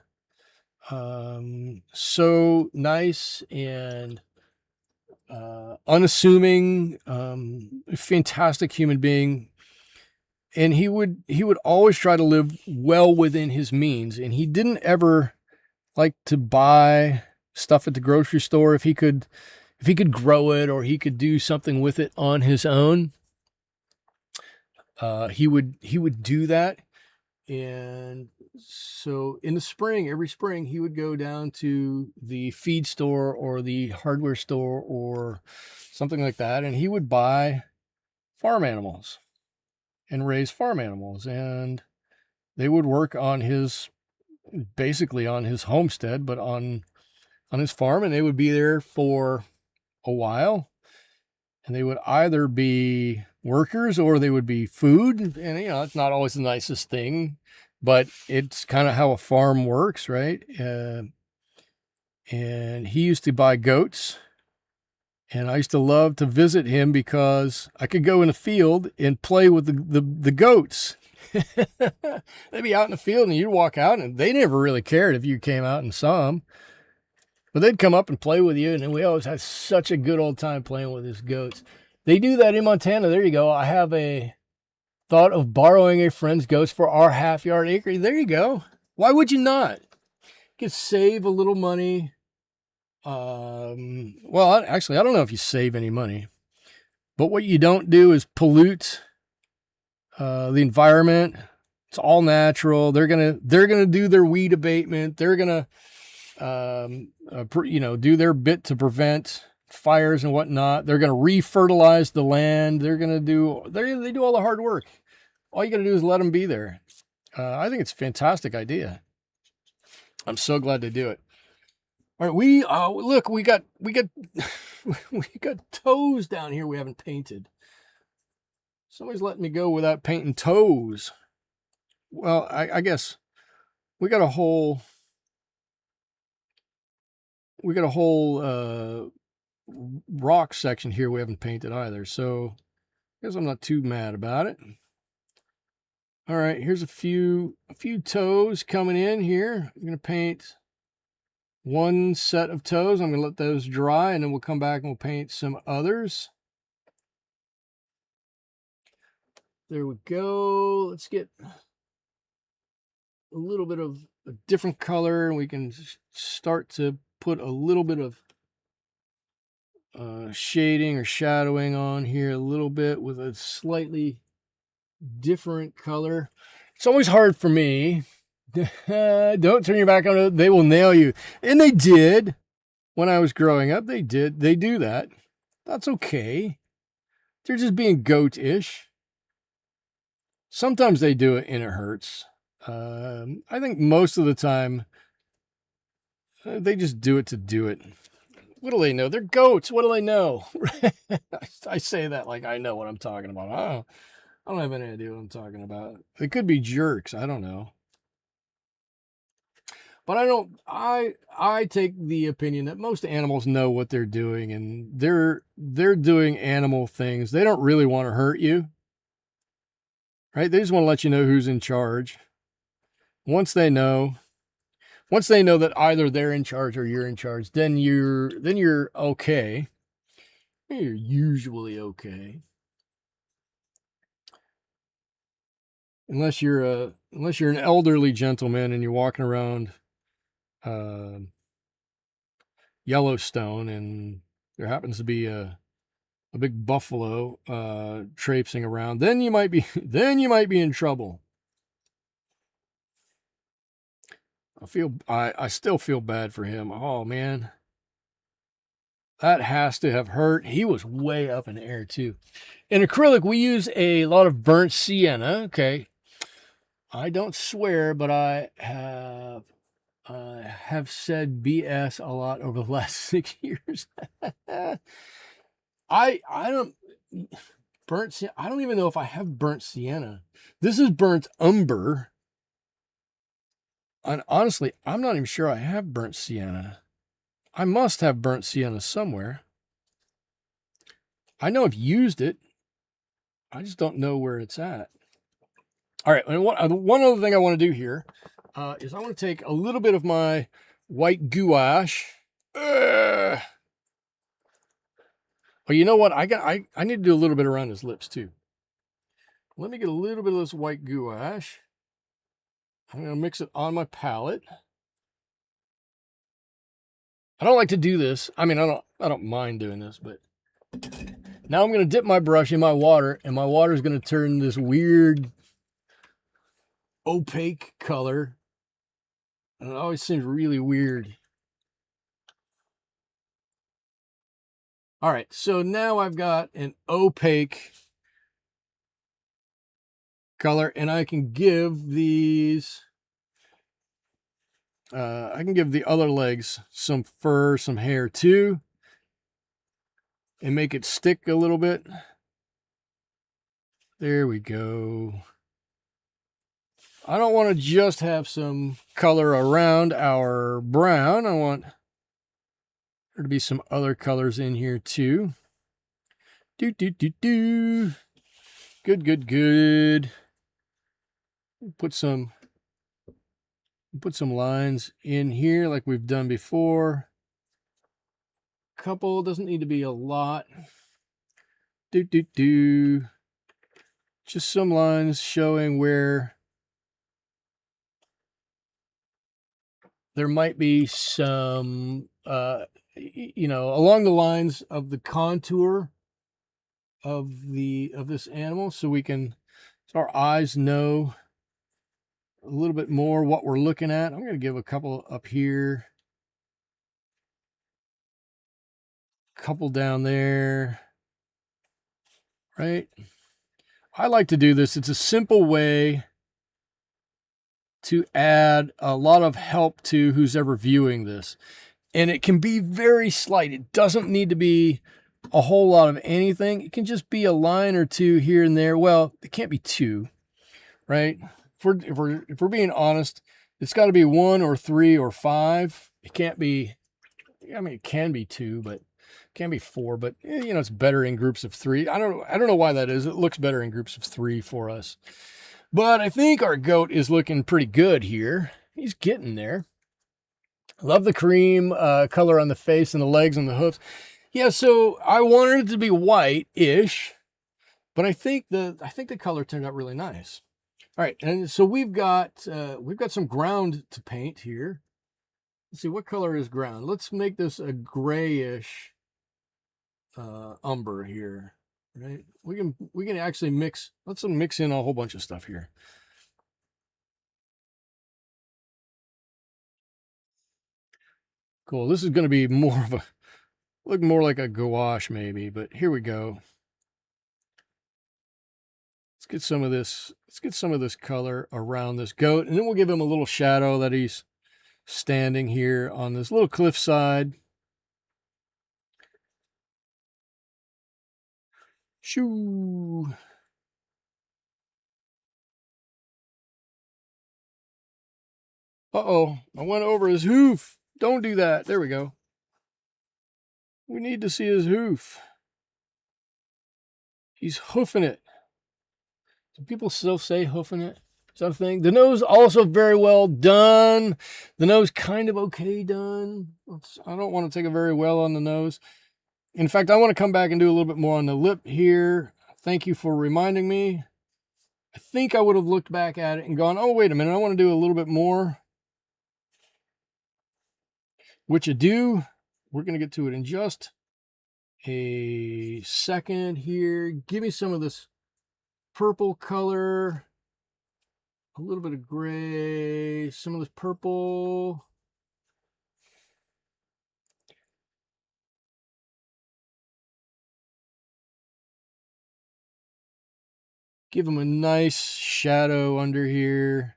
So nice and unassuming, fantastic human being. And he would always try to live well within his means, and he didn't ever like to buy stuff at the grocery store if he could grow it or he could do something with it on his own. He would do that. And so in the spring, every spring, he would go down to the feed store or the hardware store or something like that, and he would buy farm animals and raise farm animals, and they would work on basically on his homestead, but on his farm, and they would be there for a while, and they would either be workers or they would be food. And it's not always the nicest thing, but it's kind of how a farm works, right? And he used to buy goats, and I used to love to visit him because I could go in the field and play with the goats. They'd be out in the field and you'd walk out, and they never really cared if you came out and saw them, but they'd come up and play with you. And we always had such a good old time playing with his goats. They do that in Montana. There you go. I have a thought of borrowing a friend's goats for our half-yard acre. There you go. Why would you not? You could save a little money. Well, actually, I don't know if you save any money, but what you don't do is pollute the environment. It's all natural. They're gonna do their weed abatement. They're gonna do their bit to prevent fires and whatnot. They're gonna refertilize the land. They do all the hard work. All you gotta do is let them be there. I think it's a fantastic idea. I'm so glad to do it. All right, look, we got we got toes down here we haven't painted. Somebody's letting me go without painting toes. Well, I guess we got a whole rock section here we haven't painted either, so I guess I'm not too mad about it. All right, here's a few toes coming in here. I'm gonna paint one set of toes. I'm gonna let those dry, and then we'll come back and we'll paint some others. There we go. Let's get a little bit of a different color, and we can start to put a little bit of shading or shadowing on here a little bit with a slightly different color. It's always hard for me. Don't turn your back on it. They will nail you. And they did. When I was growing up, they do that. That's okay. They're just being goat-ish. Sometimes they do it and it hurts. I think most of the time, they just do it to do it. What do they know? They're goats. What do they know? I say that like I know what I'm talking about. I don't have any idea what I'm talking about. They could be jerks. I don't know. But I take the opinion that most animals know what they're doing, and they're doing animal things. They don't really want to hurt you. Right? They just want to let you know who's in charge. Once they know that either they're in charge or you're in charge, then you're okay. You're usually okay. Unless you're an elderly gentleman and you're walking around Yellowstone and there happens to be a a big buffalo traipsing around, then you might be in trouble. I still feel bad for him. Oh man. That has to have hurt. He was way up in the air too. In acrylic, we use a lot of burnt sienna. Okay. I don't swear, but I have said BS a lot over the last 6 years. I don't I don't even know if I have burnt sienna. This is burnt umber. And honestly, I'm not even sure I have burnt sienna. I must have burnt sienna somewhere. I know I've used it. I just don't know where it's at. All right, and one other thing I want to do here is I want to take a little bit of my white gouache. Well, you know what? I need to do a little bit around his lips too. Let me get a little bit of this white gouache. I'm going to mix it on my palette. I don't like to do this. I mean, I don't mind doing this, but now I'm going to dip my brush in my water, and my water is going to turn this weird opaque color. And it always seems really weird. All right, so now I've got an opaque color, and I can give these, I can give the other legs some fur, some hair too, and make it stick a little bit. There we go. I don't want to just have some color around our brown. I want there to be some other colors in here too. Good. Put some lines in here like we've done before. Couple, doesn't need to be a lot. Just some lines showing where there might be some, you know, along the lines of the contour of this animal, so our eyes know a little bit more what we're looking at. I'm going to give a couple up here, couple down there, right? I like to do this. It's a simple way to add a lot of help to who's ever viewing this. And it can be very slight. It doesn't need to be a whole lot of anything. It can just be a line or two here and there. Well, it can't be two, right? If we're being honest, it's got to be 1 or 3 or 5. It can't be, I mean, it can be 2, but it can be 4, but you know, it's better in groups of 3. I don't know why that is. It looks better in groups of 3 for us. But I think our goat is looking pretty good here. He's getting there. Love the cream color on the face and the legs and the hoofs. Yeah, so I wanted it to be white-ish, but I think the color turned out really nice. All right, and so we've got some ground to paint here. Let's see, what color is ground? Let's make this a grayish umber here. Right, we can actually mix. Let's mix in a whole bunch of stuff here. Cool. This is going to be more of a look more like a gouache maybe, but here we go. Let's get some of this. Let's get some of this color around this goat, and then we'll give him a little shadow that he's standing here on this little cliffside. Shoo. Uh-oh, I went over his hoof. Don't do that. There we go. We need to see his hoof. He's hoofing it. Do people still say hoofing it? Is that a thing? The nose also very well done. The nose kind of okay done. I don't want to take it very well on the nose. In fact, I want to come back and do a little bit more on the lip here. Thank you for reminding me. I think I would have looked back at it and gone, oh, wait a minute, I want to do a little bit more. Which I do. We're going to get to it in just a second here. Give me some of this purple color, a little bit of gray, some of this purple. Give them a nice shadow under here.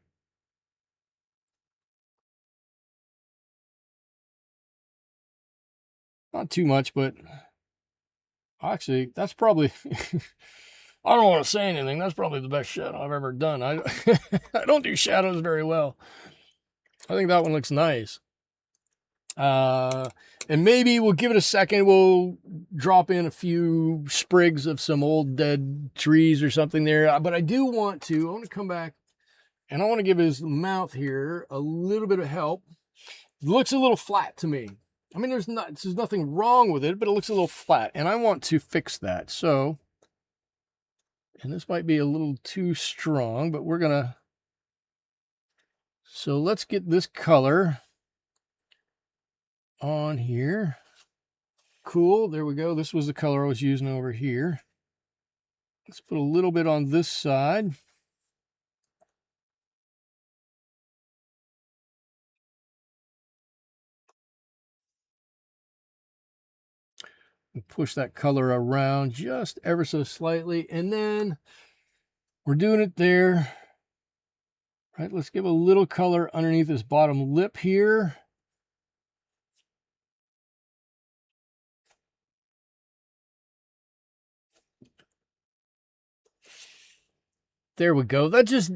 Not too much, but actually, that's probably, I don't want to say anything. That's probably the best shadow I've ever done. I don't do shadows very well. I think that one looks nice. And maybe we'll give it a second. We'll drop in a few sprigs of some old dead trees or something there. But I want to come back and I want to give his mouth here a little bit of help. It looks a little flat to me. I mean, there's nothing wrong with it, but it looks a little flat, and I want to fix that. So, and this might be a little too strong, but so let's get this color on here. Cool, there we go. This was the color I was using over here. Let's put a little bit on this side. Push that color around just ever so slightly, and then we're doing it there. Right, let's give a little color underneath this bottom lip here. There we go. That just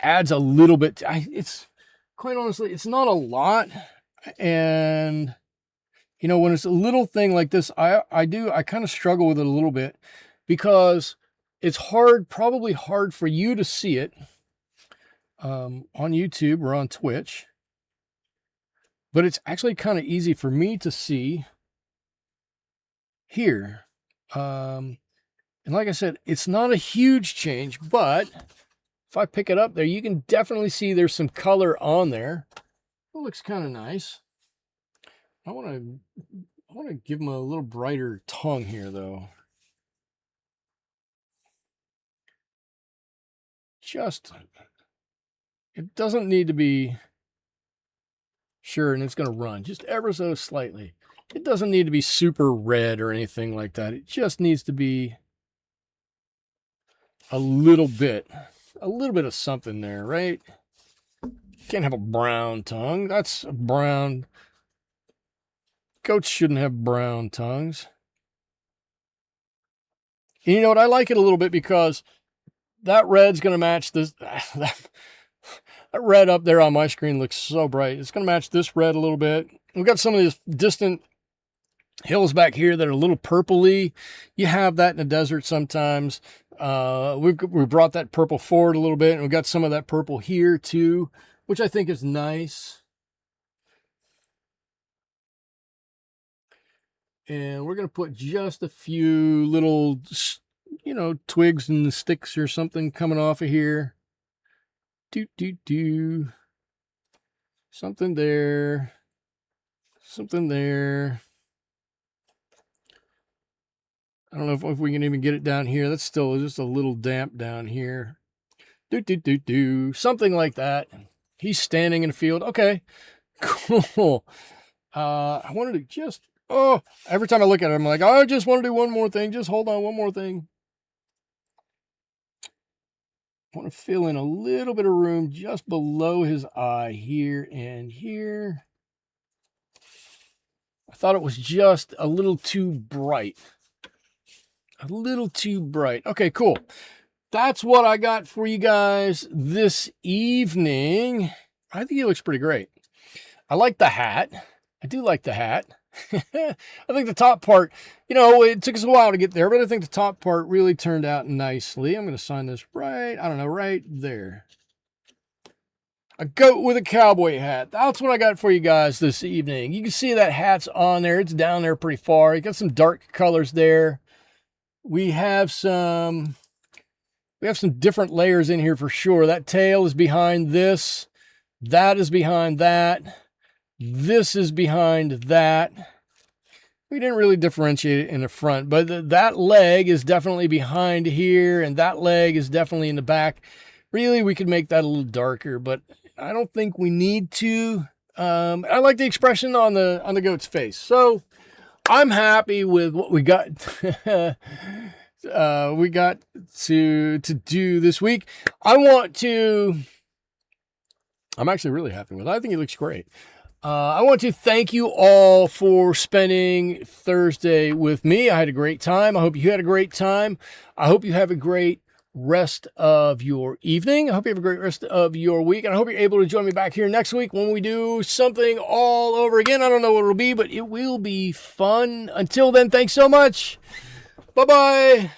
adds a little bit. It's quite honestly, it's not a lot, and you know, when it's a little thing like this, I kind of struggle with it a little bit because it's probably hard for you to see it on YouTube or on Twitch, but it's actually kind of easy for me to see here. And like I said, it's not a huge change, but if I pick it up there, you can definitely see there's some color on there. It looks kind of nice. I want to give him a little brighter tongue here, though. It doesn't need to be sure, and it's going to run just ever so slightly. It doesn't need to be super red or anything like that. It just needs to be a little bit of something there, right? Can't have a brown tongue. That's a brown. Goats shouldn't have brown tongues. And you know what? I like it a little bit because that red's going to match this. That red up there on my screen looks so bright. It's going to match this red a little bit. We've got some of these distant hills back here that are a little purpley. You have that in the desert sometimes. We brought that purple forward a little bit, and we've got some of that purple here too, which I think is nice. And we're going to put just a few little, you know, twigs and sticks or something coming off of here. Something there. Something there. I don't know if we can even get it down here. That's still just a little damp down here. Something like that. He's standing in a field. Okay, cool. I wanted to just, every time I look at it, I'm like, I just want to do one more thing. Just hold on, one more thing. I want to fill in a little bit of room just below his eye here and here. I thought it was just a little too bright. A little too bright. Okay, cool. That's what I got for you guys this evening. I think it looks pretty great. I like the hat. I do like the hat. I think the top part, you know, it took us a while to get there, but I think the top part really turned out nicely. I'm going to sign this right there. A goat with a cowboy hat. That's what I got for you guys this evening. You can see that hat's on there. It's down there pretty far. You got some dark colors there. We have some different layers in here for sure. That tail is behind this. That is behind that. This is behind that. we didn't really differentiate it in the front, but that leg is definitely behind here, and that leg is definitely in the back. Really, we could make that a little darker, but I don't think we need to. I like the expression on the goat's face, so I'm happy with what we got. We got to do this week. I'm actually really happy with it. I think it looks great. I want to thank you all for spending Thursday with me. I had a great time. I hope you had a great time. I hope you have a great rest of your evening. I hope you have a great rest of your week. And I hope you're able to join me back here next week when we do something all over again. I don't know what it'll be, but it will be fun. Until then, thanks so much. Bye-bye.